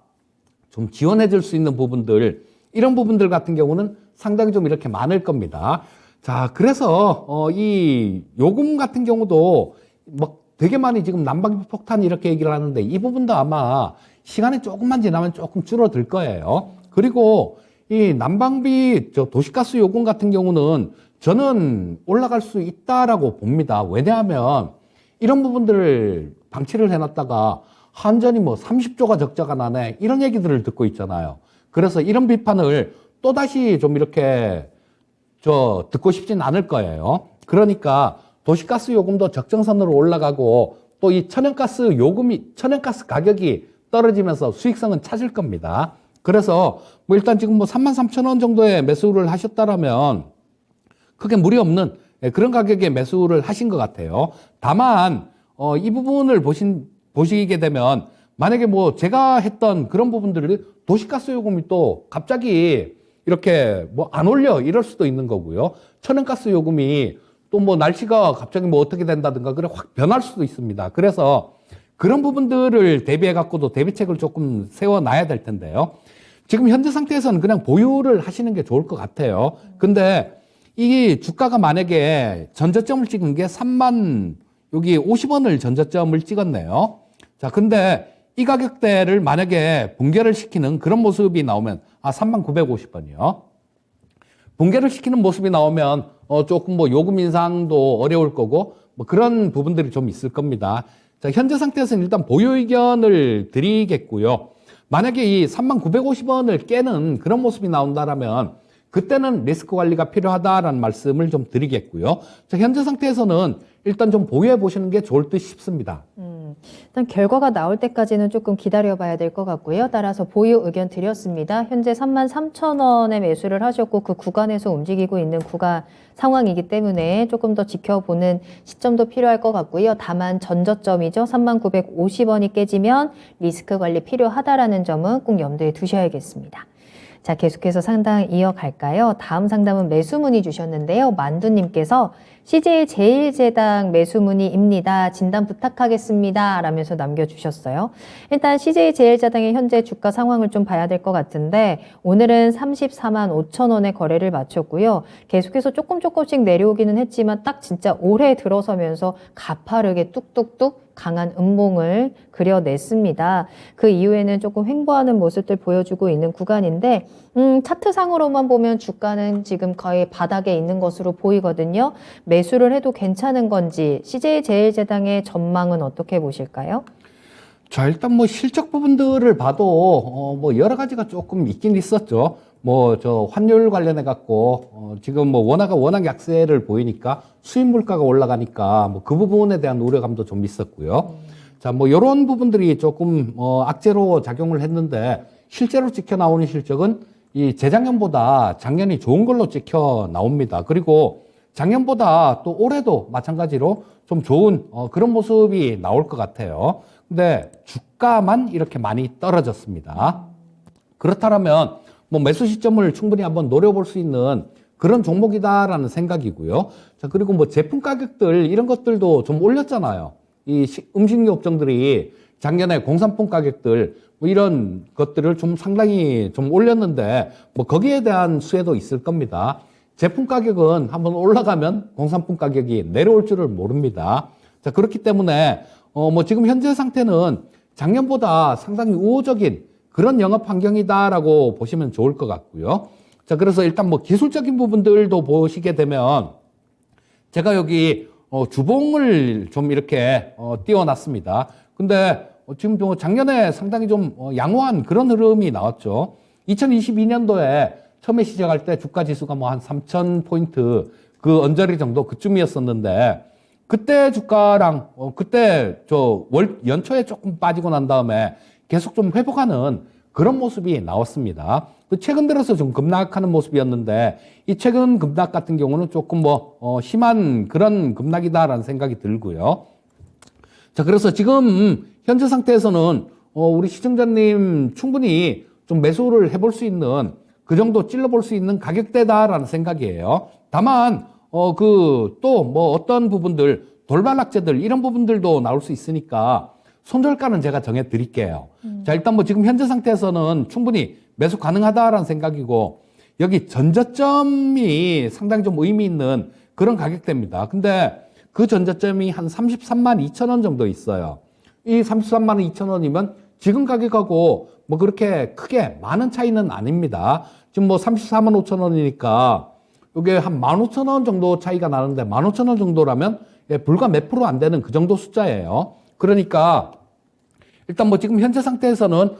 Speaker 2: 좀 지원해 줄 수 있는 부분들, 이런 부분들 같은 경우는 상당히 좀 이렇게 많을 겁니다. 자, 그래서 이 요금 같은 경우도 뭐 되게 많이 지금 난방비 폭탄 이렇게 얘기를 하는데, 이 부분도 아마 시간이 조금만 지나면 조금 줄어들 거예요. 그리고 이 난방비 도시가스 요금 같은 경우는 저는 올라갈 수 있다라고 봅니다. 왜냐하면 이런 부분들을 방치를 해놨다가 한전이 뭐 30조가 적자가 나네, 이런 얘기들을 듣고 있잖아요. 그래서 이런 비판을 또다시 좀 이렇게 듣고 싶진 않을 거예요. 그러니까 도시가스 요금도 적정선으로 올라가고 또 이 천연가스 가격이 떨어지면서 수익성은 찾을 겁니다. 그래서 뭐 일단 지금 뭐 33,000원 정도의 매수를 하셨다라면 크게 무리 없는 그런 가격에 매수를 하신 것 같아요. 다만 이 부분을 보시게 되면 만약에 뭐 제가 했던 그런 부분들을 도시가스 요금이 또 갑자기 이렇게 뭐 안 올려 이럴 수도 있는 거고요. 천연가스 요금이 또 뭐 날씨가 갑자기 뭐 어떻게 된다든가 그래 확 변할 수도 있습니다. 그래서 그런 부분들을 대비해 갖고도 대비책을 조금 세워놔야 될 텐데요. 지금 현재 상태에서는 그냥 보유를 하시는 게 좋을 것 같아요. 근데 이 주가가 만약에 전저점을 찍은 게 50원을 전저점을 찍었네요. 자, 근데 이 가격대를 만약에 붕괴를 시키는 그런 모습이 나오면, 3950원이요. 붕괴를 시키는 모습이 나오면, 조금 뭐 요금 인상도 어려울 거고, 뭐 그런 부분들이 좀 있을 겁니다. 자, 현재 상태에서는 일단 보유 의견을 드리겠고요. 만약에 이 3950원을 깨는 그런 모습이 나온다라면, 그때는 리스크 관리가 필요하다라는 말씀을 좀 드리겠고요. 자, 현재 상태에서는 일단 좀 보유해 보시는 게 좋을 듯 싶습니다.
Speaker 1: 일단 결과가 나올 때까지는 조금 기다려봐야 될 것 같고요. 따라서 보유 의견 드렸습니다. 현재 33,000원에 매수를 하셨고 그 구간에서 움직이고 있는 구간 상황이기 때문에 조금 더 지켜보는 시점도 필요할 것 같고요. 다만 전저점이죠. 3950원이 깨지면 리스크 관리 필요하다라는 점은 꼭 염두에 두셔야겠습니다. 자, 계속해서 상담 이어갈까요? 다음 상담은 매수 문의 주셨는데요. 만두님께서 CJ제일제당 매수 문의입니다. 진단 부탁하겠습니다. 라면서 남겨주셨어요. 일단 CJ제일제당의 현재 주가 상황을 좀 봐야 될 것 같은데 오늘은 34만 5천 원에 거래를 마쳤고요. 계속해서 조금씩 내려오기는 했지만 딱 진짜 올해 들어서면서 가파르게 뚝뚝뚝 강한 음봉을 그려냈습니다. 그 이후에는 조금 횡보하는 모습들 보여주고 있는 구간인데 차트상으로만 보면 주가는 지금 거의 바닥에 있는 것으로 보이거든요. 매수를 해도 괜찮은 건지 CJ제일제당의 전망은 어떻게 보실까요?
Speaker 2: 자, 일단 뭐 실적 부분들을 봐도 뭐 여러 가지가 조금 있긴 있었죠. 뭐 환율 관련해 갖고 지금 뭐 워낙 약세를 보이니까 수입 물가가 올라가니까 뭐 그 부분에 대한 우려감도 좀 있었고요. 자, 뭐 이런 부분들이 조금 악재로 작용을 했는데 실제로 찍혀 나오는 실적은 이 재작년보다 작년이 좋은 걸로 찍혀 나옵니다. 그리고 작년보다 또 올해도 마찬가지로 좀 좋은 그런 모습이 나올 것 같아요. 근데 주가만 이렇게 많이 떨어졌습니다. 그렇다면 뭐 매수 시점을 충분히 한번 노려볼 수 있는 그런 종목이다라는 생각이고요. 자, 그리고 뭐 제품 가격들 이런 것들도 좀 올렸잖아요. 이 음식료 업종들이 작년에 공산품 가격들 뭐 이런 것들을 좀 상당히 좀 올렸는데 뭐 거기에 대한 수혜도 있을 겁니다. 제품 가격은 한번 올라가면 공산품 가격이 내려올 줄을 모릅니다. 자, 그렇기 때문에 뭐 지금 현재 상태는 작년보다 상당히 우호적인 그런 영업 환경이다라고 보시면 좋을 것 같고요. 자, 그래서 일단 뭐 기술적인 부분들도 보시게 되면 제가 여기 주봉을 좀 이렇게 띄워놨습니다. 근데 지금 좀 작년에 상당히 좀 양호한 그런 흐름이 나왔죠. 2022년도에 처음에 시작할 때 주가 지수가 뭐 한 3,000포인트 그 언저리 정도 그쯤이었었는데 그때 주가랑 그때 연초에 조금 빠지고 난 다음에 계속 좀 회복하는 그런 모습이 나왔습니다. 최근 들어서 좀 급락하는 모습이었는데 이 최근 급락 같은 경우는 조금 심한 그런 급락이다라는 생각이 들고요. 자, 그래서 지금 현재 상태에서는 우리 시청자님 충분히 좀 매수를 해볼 수 있는 그 정도 찔러볼 수 있는 가격대다라는 생각이에요. 다만 또 뭐 어떤 부분들 돌발 악재들 이런 부분들도 나올 수 있으니까 손절가는 제가 정해 드릴게요. 자, 일단 뭐 지금 현재 상태에서는 충분히 매수 가능하다라는 생각이고 여기 전저점이 상당히 좀 의미 있는 그런 가격대입니다. 근데 그 전저점이 한 33만 2천 원 정도 있어요. 이 33만 2천 원이면 지금 가격하고 뭐 그렇게 크게 많은 차이는 아닙니다. 지금 뭐 34만 5천 원이니까 이게 한 15,000원 정도 차이가 나는데 15,000원 정도라면 불과 몇 프로 안 되는 그 정도 숫자예요. 그러니까 일단 뭐 지금 현재 상태에서는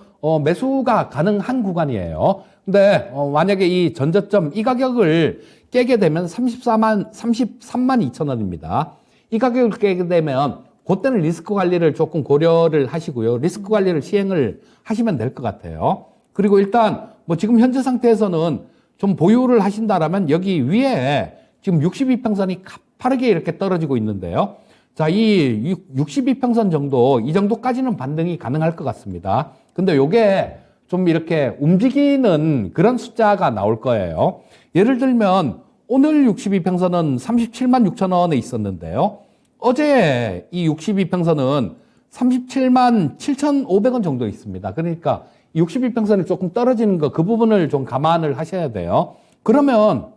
Speaker 2: 매수가 가능한 구간이에요. 근데 만약에 이 전저점 이 가격을 깨게 되면 33만 2천 원입니다. 이 가격을 깨게 되면 그때는 리스크 관리를 조금 고려를 하시고요. 리스크 관리를 시행을 하시면 될 것 같아요. 그리고 일단 뭐 지금 현재 상태에서는 좀 보유를 하신다라면 여기 위에 지금 62평선이 가파르게 이렇게 떨어지고 있는데요. 자, 이 62평선 정도, 이 정도까지는 반등이 가능할 것 같습니다. 근데 요게 좀 이렇게 움직이는 그런 숫자가 나올 거예요. 예를 들면 오늘 62평선은 37만 6천 원에 있었는데요. 어제 이 62평선은 37만 7,500원 정도 있습니다. 그러니까 62평선이 조금 떨어지는 거, 그 부분을 좀 감안을 하셔야 돼요. 그러면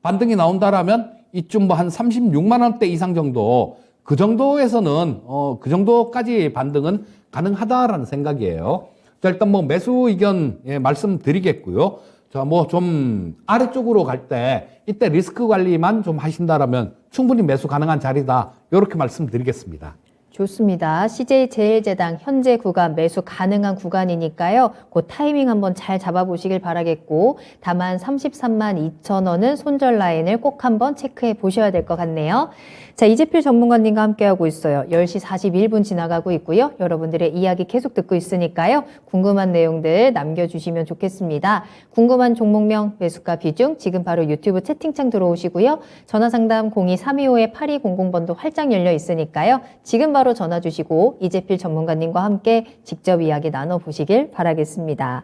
Speaker 2: 반등이 나온다라면 이쯤 뭐 한 36만 원대 이상 정도, 그 정도에서는 그 정도까지 반등은 가능하다라는 생각이에요. 자, 일단 뭐 매수 의견 말씀드리겠고요. 자, 뭐 좀 아래쪽으로 갈 때 이때 리스크 관리만 좀 하신다라면 충분히 매수 가능한 자리다. 이렇게 말씀드리겠습니다.
Speaker 1: 좋습니다. CJ제일제당 현재 구간 매수 가능한 구간이니까요. 그 타이밍 한번 잘 잡아보시길 바라겠고 다만 33만 2천 원은 손절 라인을 꼭 한번 체크해 보셔야 될 것 같네요. 자, 이재필 전문가님과 함께하고 있어요. 10시 41분 지나가고 있고요. 여러분들의 이야기 계속 듣고 있으니까요. 궁금한 내용들 남겨주시면 좋겠습니다. 궁금한 종목명, 매수가 비중 지금 바로 유튜브 채팅창 들어오시고요. 전화상담 02-325-8200번도 활짝 열려 있으니까요. 지금 바로 전화 주시고 이재필 전문가님과 함께 직접 이야기 나눠보시길 바라겠습니다.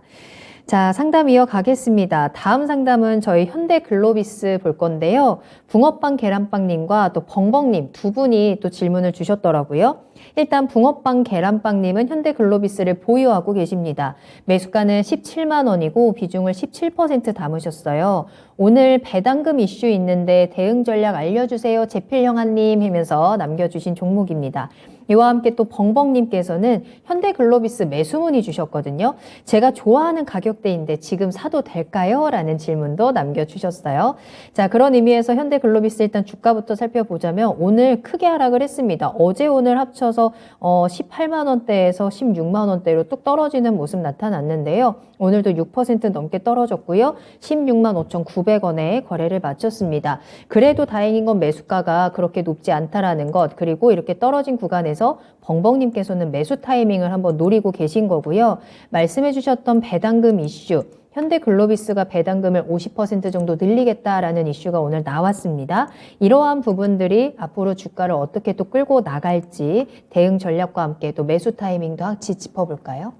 Speaker 1: 자, 상담 이어가겠습니다. 다음 상담은 저희 현대글로비스 볼 건데요. 붕어빵 계란빵님과 또 벙벙님 두 분이 또 질문을 주셨더라고요. 일단 붕어빵 계란빵님은 현대글로비스를 보유하고 계십니다. 매수가는 17만 원이고 비중을 17% 담으셨어요. 오늘 배당금 이슈 있는데 대응 전략 알려주세요. 재필형아님 하면서 남겨주신 종목입니다. 이와 함께 또 벙벙님께서는 현대글로비스 매수문의 주셨거든요. 제가 좋아하는 가격대인데 지금 사도 될까요? 라는 질문도 남겨주셨어요. 자, 그런 의미에서 현대글로비스 일단 주가부터 살펴보자면 오늘 크게 하락을 했습니다. 어제 오늘 합쳐서 18만 원대에서 16만 원대로 뚝 떨어지는 모습 나타났는데요. 오늘도 6% 넘게 떨어졌고요. 16만 5,900원에 거래를 마쳤습니다. 그래도 다행인 건 매수가가 그렇게 높지 않다라는 것, 그리고 이렇게 떨어진 구간에서 벙벙님께서는 매수 타이밍을 한번 노리고 계신 거고요. 말씀해 주셨던 배당금 이슈, 현대글로비스가 배당금을 50% 정도 늘리겠다라는 이슈가 오늘 나왔습니다. 이러한 부분들이 앞으로 주가를 어떻게 또 끌고 나갈지 대응 전략과 함께 또 매수 타이밍도 같이 짚어볼까요?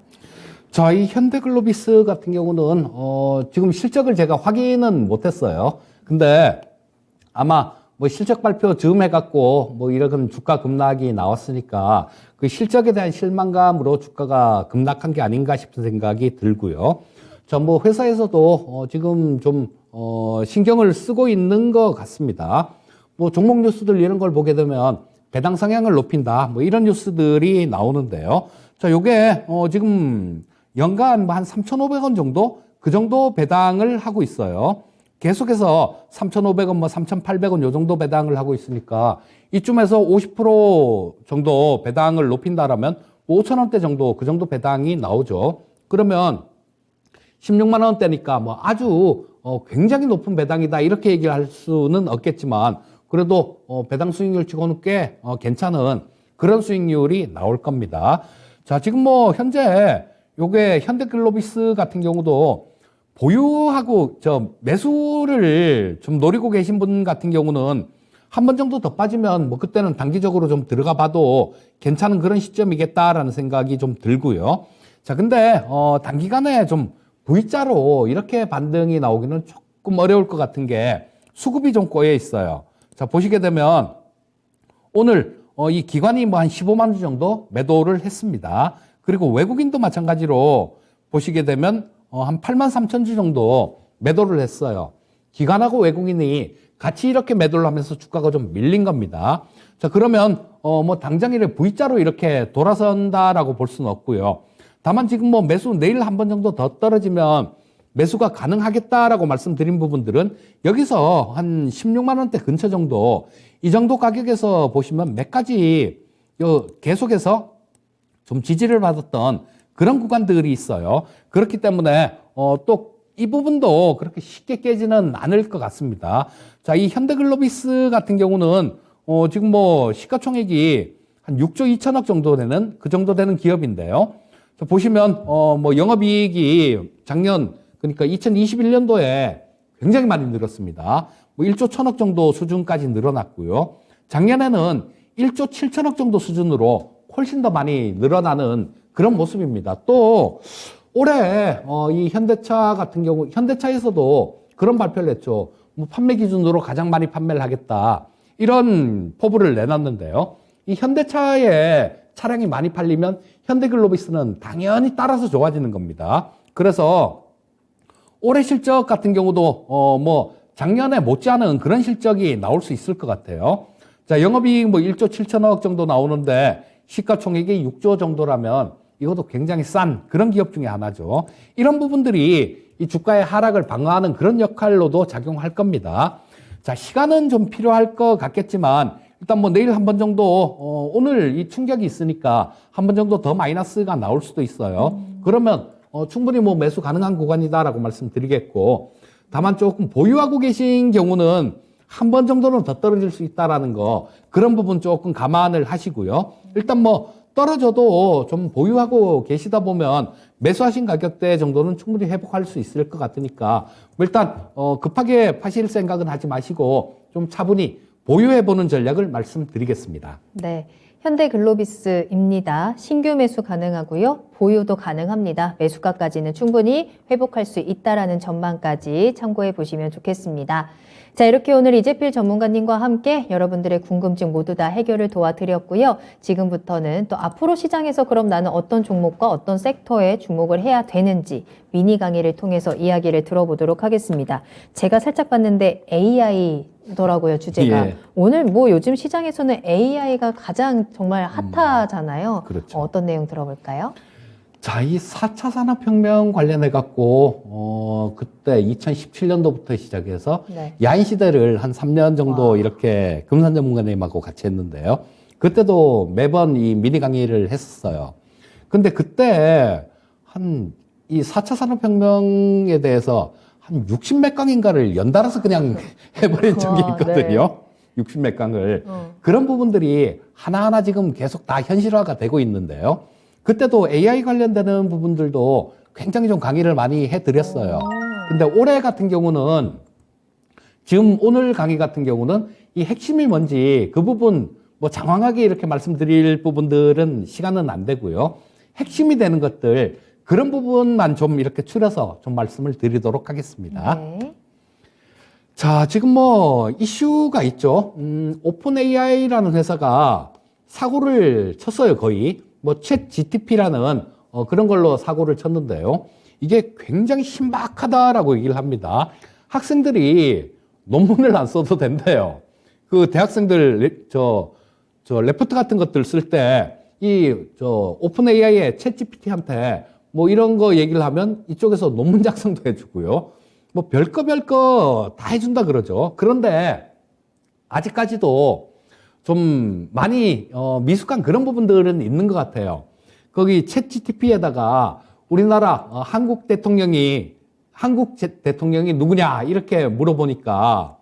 Speaker 2: 자, 이 현대글로비스 같은 경우는 지금 실적을 제가 확인은 못했어요. 근데 아마 뭐 실적 발표 즈음 해갖고 뭐 이런 주가 급락이 나왔으니까 그 실적에 대한 실망감으로 주가가 급락한 게 아닌가 싶은 생각이 들고요. 자, 뭐 회사에서도 지금 좀 신경을 쓰고 있는 것 같습니다. 뭐 종목 뉴스들 이런 걸 보게 되면 배당 성향을 높인다, 뭐 이런 뉴스들이 나오는데요. 자, 요게 지금 연간 한 3,500원 정도? 그 정도 배당을 하고 있어요. 계속해서 3,500원, 뭐 3,800원 요 정도 배당을 하고 있으니까 이쯤에서 50% 정도 배당을 높인다라면 5,000원대 정도, 그 정도 배당이 나오죠. 그러면 16만 원대니까 뭐 아주 굉장히 높은 배당이다 이렇게 얘기를 할 수는 없겠지만 그래도 배당 수익률 치고는 꽤 괜찮은 그런 수익률이 나올 겁니다. 자, 지금 뭐 현재 요게 현대글로비스 같은 경우도 보유하고 매수를 좀 노리고 계신 분 같은 경우는 한 번 정도 더 빠지면 뭐 그때는 단기적으로 좀 들어가 봐도 괜찮은 그런 시점이겠다라는 생각이 좀 들고요. 자, 근데 단기간에 좀 V자로 이렇게 반등이 나오기는 조금 어려울 것 같은 게 수급이 좀 꼬여 있어요. 자, 보시게 되면 오늘 이 기관이 뭐 한 15만 원 정도 매도를 했습니다. 그리고 외국인도 마찬가지로 보시게 되면 한 8만 3천 주 정도 매도를 했어요. 기관하고 외국인이 같이 이렇게 매도를 하면서 주가가 좀 밀린 겁니다. 자, 그러면 뭐 당장 이렇게 V자로 이렇게 돌아선다라고 볼 수는 없고요. 다만 지금 뭐 매수 내일 한 번 정도 더 떨어지면 매수가 가능하겠다라고 말씀드린 부분들은 여기서 한 16만 원대 근처 정도, 이 정도 가격에서 보시면 몇 가지 계속해서 좀 지지를 받았던 그런 구간들이 있어요. 그렇기 때문에 또 이 부분도 그렇게 쉽게 깨지는 않을 것 같습니다. 자, 이 현대글로비스 같은 경우는 지금 뭐 시가총액이 한 6조 2천억 정도 되는 그 정도 되는 기업인데요. 자, 보시면 뭐 영업이익이 작년 그러니까 2021년도에 굉장히 많이 늘었습니다. 뭐 1조 1천억 정도 수준까지 늘어났고요. 작년에는 1조 7천억 정도 수준으로 훨씬 더 많이 늘어나는 그런 모습입니다. 또 올해 이 현대차 같은 경우 현대차에서도 그런 발표를 했죠. 뭐 판매 기준으로 가장 많이 판매를 하겠다. 이런 포부를 내놨는데요. 이 현대차에 차량이 많이 팔리면 현대글로비스는 당연히 따라서 좋아지는 겁니다. 그래서 올해 실적 같은 경우도 뭐 작년에 못지않은 그런 실적이 나올 수 있을 것 같아요. 자, 영업이익 뭐 1조 7천억 정도 나오는데 시가총액이 6조 정도라면 이것도 굉장히 싼 그런 기업 중에 하나죠. 이런 부분들이 이 주가의 하락을 방어하는 그런 역할로도 작용할 겁니다. 자, 시간은 좀 필요할 것 같겠지만 일단 뭐 내일 한 번 정도 오늘 이 충격이 있으니까 한 번 정도 더 마이너스가 나올 수도 있어요. 그러면 충분히 뭐 매수 가능한 구간이다라고 말씀드리겠고, 다만 조금 보유하고 계신 경우는 한 번 정도는 더 떨어질 수 있다라는 거, 그런 부분 조금 감안을 하시고요. 일단 뭐 떨어져도 좀 보유하고 계시다 보면 매수하신 가격대 정도는 충분히 회복할 수 있을 것 같으니까 일단 급하게 파실 생각은 하지 마시고 좀 차분히 보유해보는 전략을 말씀드리겠습니다.
Speaker 1: 네. 현대글로비스입니다. 신규 매수 가능하고요. 보유도 가능합니다. 매수가까지는 충분히 회복할 수 있다라는 전망까지 참고해 보시면 좋겠습니다. 자, 이렇게 오늘 이재필 전문가님과 함께 여러분들의 궁금증 모두 다 해결을 도와드렸고요. 지금부터는 또 앞으로 시장에서 그럼 나는 어떤 종목과 어떤 섹터에 주목을 해야 되는지 미니 강의를 통해서 이야기를 들어보도록 하겠습니다. 제가 살짝 봤는데 AI더라고요, 주제가.
Speaker 2: 예.
Speaker 1: 오늘 뭐 요즘 시장에서는 AI가 가장 정말 핫하잖아요.
Speaker 2: 그렇죠.
Speaker 1: 어떤 내용 들어볼까요?
Speaker 2: 자, 이 4차 산업혁명 관련해갖고, 그때 2017년도부터 시작해서
Speaker 1: 네.
Speaker 2: 야인 시대를 한 3년 정도
Speaker 1: 와.
Speaker 2: 이렇게 금산 전문가님하고 같이 했는데요. 그때도 매번 이 미니 강의를 했었어요. 근데 그때 이 4차 산업혁명에 대해서 한 60몇 강인가를 연달아서 그냥 해버린 적이
Speaker 1: 와,
Speaker 2: 있거든요. 60몇 강을. 그런 부분들이 하나하나 지금 계속 다 현실화가 되고 있는데요. 그때도 AI 관련되는 부분들도 굉장히 좀 강의를 많이 해드렸어요. 근데 올해 같은 경우는 지금 오늘 강의 같은 경우는 이 핵심이 뭔지 그 부분 뭐 장황하게 이렇게 말씀드릴 부분들은 시간은 안 되고요. 핵심이 되는 것들 그런 부분만 좀 이렇게 추려서 좀 말씀을 드리도록 하겠습니다.
Speaker 1: 네.
Speaker 2: 자, 지금 뭐 이슈가 있죠. 오픈 AI라는 회사가 사고를 쳤어요, 거의. 뭐 챗 GTP라는 그런 걸로 사고를 쳤는데요. 이게 굉장히 신박하다라고 얘기를 합니다. 학생들이 논문을 안 써도 된대요. 그 대학생들 레포트 같은 것들 쓸 때 오픈 AI의 챗 GPT한테 뭐 이런 거 얘기를 하면 이쪽에서 논문 작성도 해주고요. 뭐 별거 다 해준다 그러죠. 그런데 아직까지도 좀 많이 미숙한 그런 부분들은 있는 것 같아요. 거기 챗 GTP에다가 우리나라 한국 대통령이 누구냐 이렇게 물어보니까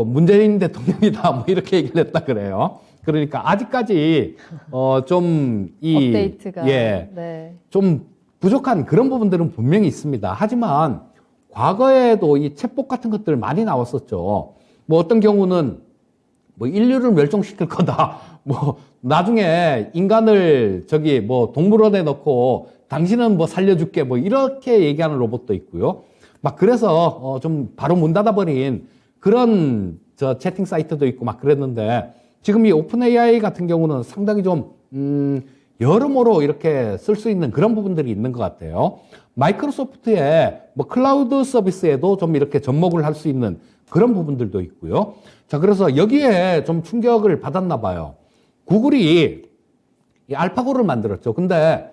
Speaker 2: 문재인 대통령이다 뭐 이렇게 얘기를 했다 그래요. 그러니까 아직까지
Speaker 1: 업데이트가
Speaker 2: 네. 좀 부족한 그런 부분들은 분명히 있습니다. 하지만 과거에도 이 챗봇 같은 것들 많이 나왔었죠. 뭐 어떤 경우는 뭐 인류를 멸종시킬 거다. 뭐 나중에 인간을 뭐 동물원에 넣고 당신은 뭐 살려줄게 뭐 이렇게 얘기하는 로봇도 있고요. 막 그래서 좀 바로 문 닫아버린 그런 채팅 사이트도 있고 막 그랬는데 지금 이 오픈 AI 같은 경우는 상당히 좀 여러모로 이렇게 쓸 수 있는 그런 부분들이 있는 것 같아요. 마이크로소프트의 뭐 클라우드 서비스에도 좀 이렇게 접목을 할 수 있는 그런 부분들도 있고요. 자, 그래서 여기에 좀 충격을 받았나 봐요. 구글이 이 알파고를 만들었죠. 근데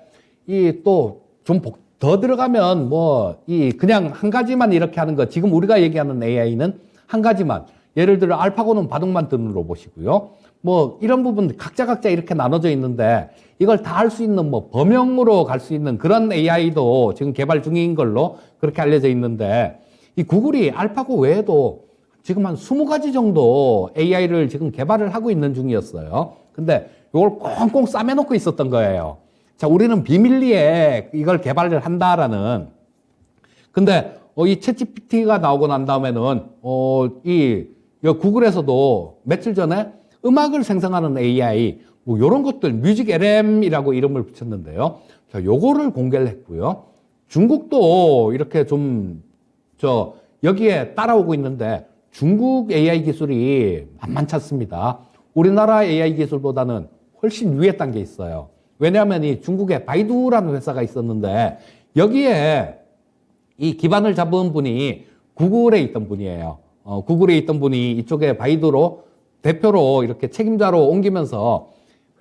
Speaker 2: 이 또 좀 더 들어가면 뭐 이 그냥 한 가지만 이렇게 하는 거, 지금 우리가 얘기하는 AI는 한 가지만, 예를 들어 알파고는 바둑만 뜨는 로봇이고요. 뭐 이런 부분 각자 이렇게 나눠져 있는데 이걸 다 할 수 있는 뭐 범용으로 갈 수 있는 그런 AI도 지금 개발 중인 걸로 그렇게 알려져 있는데, 이 구글이 알파고 외에도 지금 한 20가지 정도 AI를 지금 개발을 하고 있는 중이었어요. 근데 이걸 꽁꽁 싸매놓고 있었던 거예요. 자, 우리는 비밀리에 이걸 개발을 한다라는. 근데 이 챗GPT가 나오고 난 다음에는 이 구글에서도 며칠 전에 음악을 생성하는 AI 뭐 이런 것들 뮤직 LM이라고 이름을 붙였는데요. 자, 요거를 공개를 했고요. 중국도 이렇게 좀 여기에 따라오고 있는데 중국 AI 기술이 만만치 않습니다. 우리나라 AI 기술보다는 훨씬 위에 단계에 있어요. 왜냐하면 이 중국에 바이두라는 회사가 있었는데 여기에 이 기반을 잡은 분이 구글에 있던 분이에요. 구글에 있던 분이 이쪽에 바이두로 대표로 이렇게 책임자로 옮기면서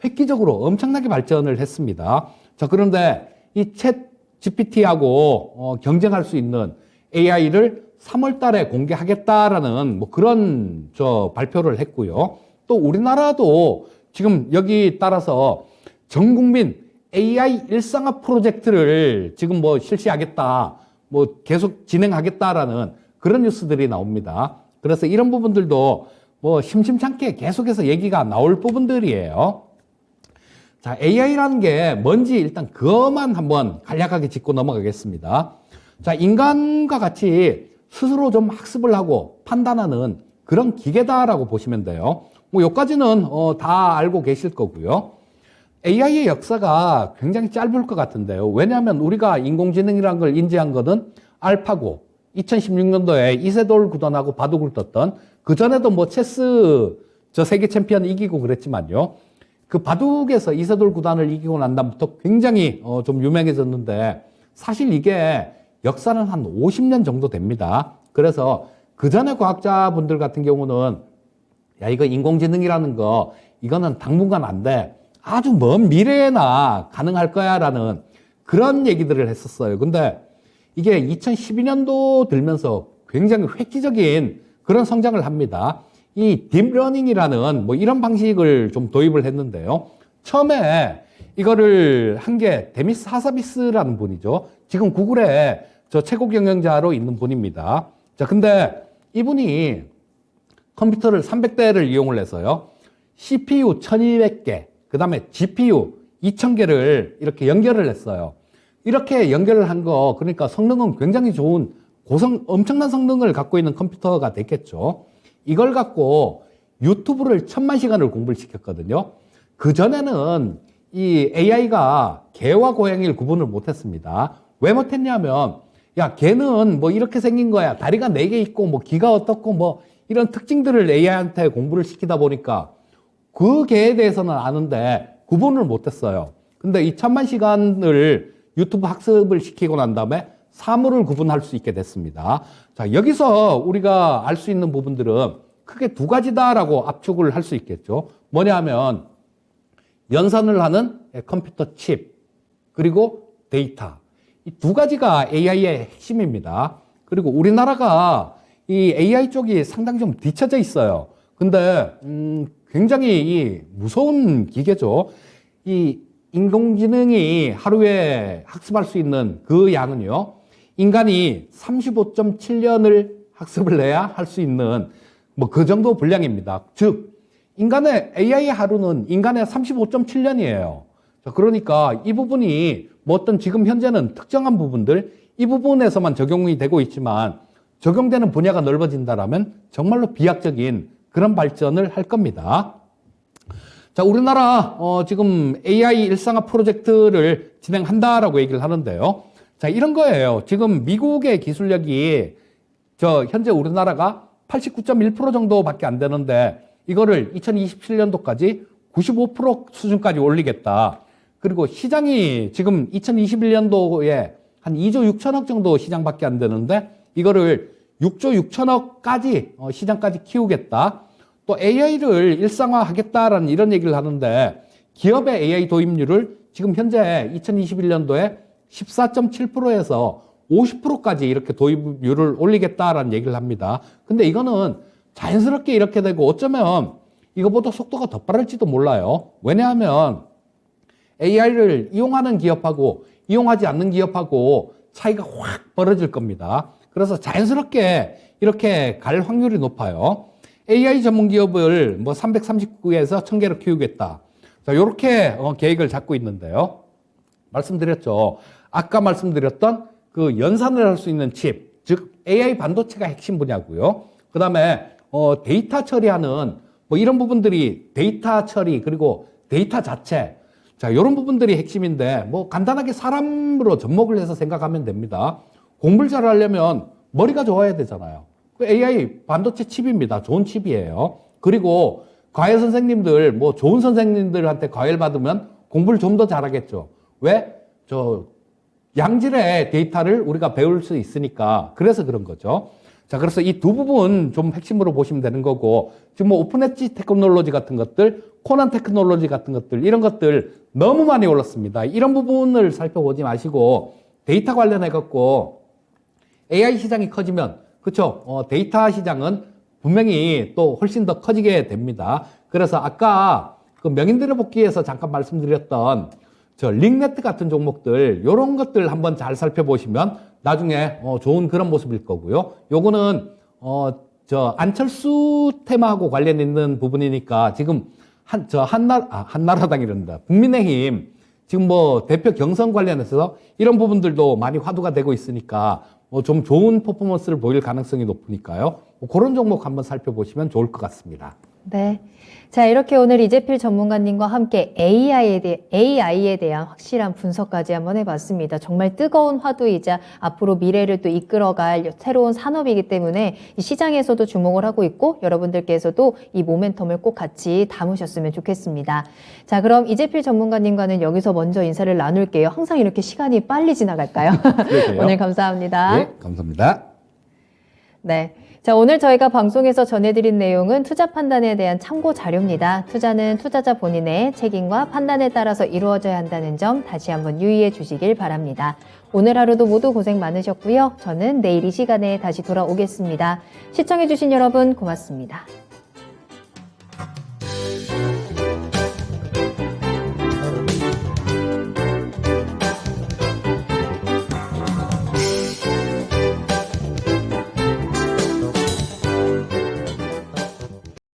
Speaker 2: 획기적으로 엄청나게 발전을 했습니다. 자, 그런데 이 챗 GPT하고 경쟁할 수 있는 AI를 3월 달에 공개하겠다라는 뭐 그런 발표를 했고요. 또 우리나라도 지금 여기 따라서 전 국민 AI 일상화 프로젝트를 지금 뭐 실시하겠다, 뭐 계속 진행하겠다라는 그런 뉴스들이 나옵니다. 그래서 이런 부분들도 뭐 심심찮게 계속해서 얘기가 나올 부분들이에요. 자, AI라는 게 뭔지 일단 그것만 한번 간략하게 짚고 넘어가겠습니다. 자, 인간과 같이 스스로 좀 학습을 하고 판단하는 그런 기계다라고 보시면 돼요. 뭐 여기까지는 다 알고 계실 거고요. AI의 역사가 굉장히 짧을 것 같은데요. 왜냐하면 우리가 인공지능이라는 걸 인지한 거는 알파고, 2016년도에 이세돌 구단하고 바둑을 떴던, 그전에도 뭐 체스 세계 챔피언 이기고 그랬지만요. 그 바둑에서 이세돌 구단을 이기고 난 다음부터 굉장히 좀 유명해졌는데, 사실 이게 역사는 한 50년 정도 됩니다. 그래서 그 전에 과학자분들 같은 경우는 야, 이거 인공지능이라는 거 이거는 당분간 안 돼, 아주 먼 미래에나 가능할 거야 라는 그런 얘기들을 했었어요. 근데 이게 2012년도 들면서 굉장히 획기적인 그런 성장을 합니다. 이 딥러닝이라는 뭐 이런 방식을 좀 도입을 했는데요. 처음에 이거를 한 게 데미스 하사비스라는 분이죠. 지금 구글의 최고 경영자로 있는 분입니다. 자, 근데 이분이 컴퓨터를 300대를 이용을 해서요. CPU 1200개, 그 다음에 GPU 2000개를 이렇게 연결을 했어요. 이렇게 연결을 한 거, 그러니까 성능은 굉장히 좋은 엄청난 성능을 갖고 있는 컴퓨터가 됐겠죠. 이걸 갖고 유튜브를 1000만 시간을 공부를 시켰거든요. 그전에는 이 AI가 개와 고양이를 구분을 못했습니다. 왜 못했냐면, 야, 개는 뭐 이렇게 생긴 거야. 다리가 4개 있고, 뭐 귀가 어떻고, 뭐 이런 특징들을 AI한테 공부를 시키다 보니까 그 개에 대해서는 아는데 구분을 못했어요. 근데 이 1000만 시간을 유튜브 학습을 시키고 난 다음에 사물을 구분할 수 있게 됐습니다. 자, 여기서 우리가 알 수 있는 부분들은 크게 2가지다라고 압축을 할 수 있겠죠. 뭐냐면 연산을 하는 컴퓨터 칩, 그리고 데이터. 이 2가지가 AI의 핵심입니다. 그리고 우리나라가 이 AI 쪽이 상당히 좀 뒤처져 있어요. 근데 굉장히 이 무서운 기계죠. 이 인공지능이 하루에 학습할 수 있는 그 양은요, 인간이 35.7년을 학습을 해야 할 수 있는 뭐 그 정도 분량입니다. 즉, 인간의 AI의 하루는 인간의 35.7년이에요. 자, 그러니까 이 부분이 뭐 어떤 지금 현재는 특정한 부분들, 이 부분에서만 적용이 되고 있지만 적용되는 분야가 넓어진다라면 정말로 비약적인 그런 발전을 할 겁니다. 자, 우리나라 지금 AI 일상화 프로젝트를 진행한다라고 얘기를 하는데요. 자, 이런 거예요. 지금 미국의 기술력이 현재 우리나라가 89.1% 정도밖에 안 되는데 이거를 2027년도까지 95% 수준까지 올리겠다. 그리고 시장이 지금 2021년도에 한 2조 6천억 정도 시장밖에 안 되는데 이거를 6조 6천억까지 시장까지 키우겠다. 또 AI를 일상화하겠다라는 이런 얘기를 하는데 기업의 AI 도입률을 지금 현재 2021년도에 14.7%에서 50%까지 이렇게 도입률을 올리겠다라는 얘기를 합니다. 근데 이거는 자연스럽게 이렇게 되고 어쩌면 이거보다 속도가 더 빠를지도 몰라요. 왜냐하면 AI를 이용하는 기업하고 이용하지 않는 기업하고 차이가 확 벌어질 겁니다. 그래서 자연스럽게 이렇게 갈 확률이 높아요. AI 전문 기업을 뭐 339개에서 1000개로 키우겠다. 자, 이렇게 계획을 잡고 있는데요. 말씀드렸죠. 아까 말씀드렸던 그 연산을 할 수 있는 칩, 즉 AI 반도체가 핵심 분야고요. 그 다음에 데이터 처리하는 뭐 이런 부분들이 데이터 처리 그리고 데이터 자체. 자, 이런 부분들이 핵심인데 뭐 간단하게 사람으로 접목을 해서 생각하면 됩니다. 공부를 잘 하려면 머리가 좋아야 되잖아요. 그 AI 반도체 칩입니다. 좋은 칩이에요. 그리고 과외 선생님들, 뭐 좋은 선생님들한테 과외를 받으면 공부를 좀 더 잘하겠죠. 왜? 양질의 데이터를 우리가 배울 수 있으니까. 그래서 그런 거죠. 자, 그래서 이 두 부분 좀 핵심으로 보시면 되는 거고, 지금 뭐 오픈 엣지 테크놀로지 같은 것들, 코난 테크놀로지 같은 것들, 이런 것들 너무 많이 올랐습니다. 이런 부분을 살펴보지 마시고, 데이터 관련해갖고, AI 시장이 커지면, 그쵸? 데이터 시장은 분명히 또 훨씬 더 커지게 됩니다. 그래서 아까 그 명인들의 복귀에서 잠깐 말씀드렸던 링네트 같은 종목들, 요런 것들 한번 잘 살펴보시면 나중에 좋은 그런 모습일 거고요. 요거는 안철수 테마하고 관련 있는 부분이니까 지금 한나라당이란다. 국민의힘 지금 뭐 대표 경선 관련해서 이런 부분들도 많이 화두가 되고 있으니까 좀 좋은 퍼포먼스를 보일 가능성이 높으니까요. 그런 종목 한번 살펴보시면 좋을 것 같습니다.
Speaker 1: 네. 자, 이렇게 오늘 이재필 전문가님과 함께 AI에 대한 확실한 분석까지 한번 해봤습니다. 정말 뜨거운 화두이자 앞으로 미래를 또 이끌어갈 새로운 산업이기 때문에 이 시장에서도 주목을 하고 있고 여러분들께서도 이 모멘텀을 꼭 같이 담으셨으면 좋겠습니다. 자, 그럼 이재필 전문가님과는 여기서 먼저 인사를 나눌게요. 항상 이렇게 시간이 빨리 지나갈까요? 오늘 감사합니다.
Speaker 2: 네, 감사합니다.
Speaker 1: 네. 자, 오늘 저희가 방송에서 전해드린 내용은 투자 판단에 대한 참고 자료입니다. 투자는 투자자 본인의 책임과 판단에 따라서 이루어져야 한다는 점 다시 한번 유의해 주시길 바랍니다. 오늘 하루도 모두 고생 많으셨고요. 저는 내일 이 시간에 다시 돌아오겠습니다. 시청해 주신 여러분 고맙습니다.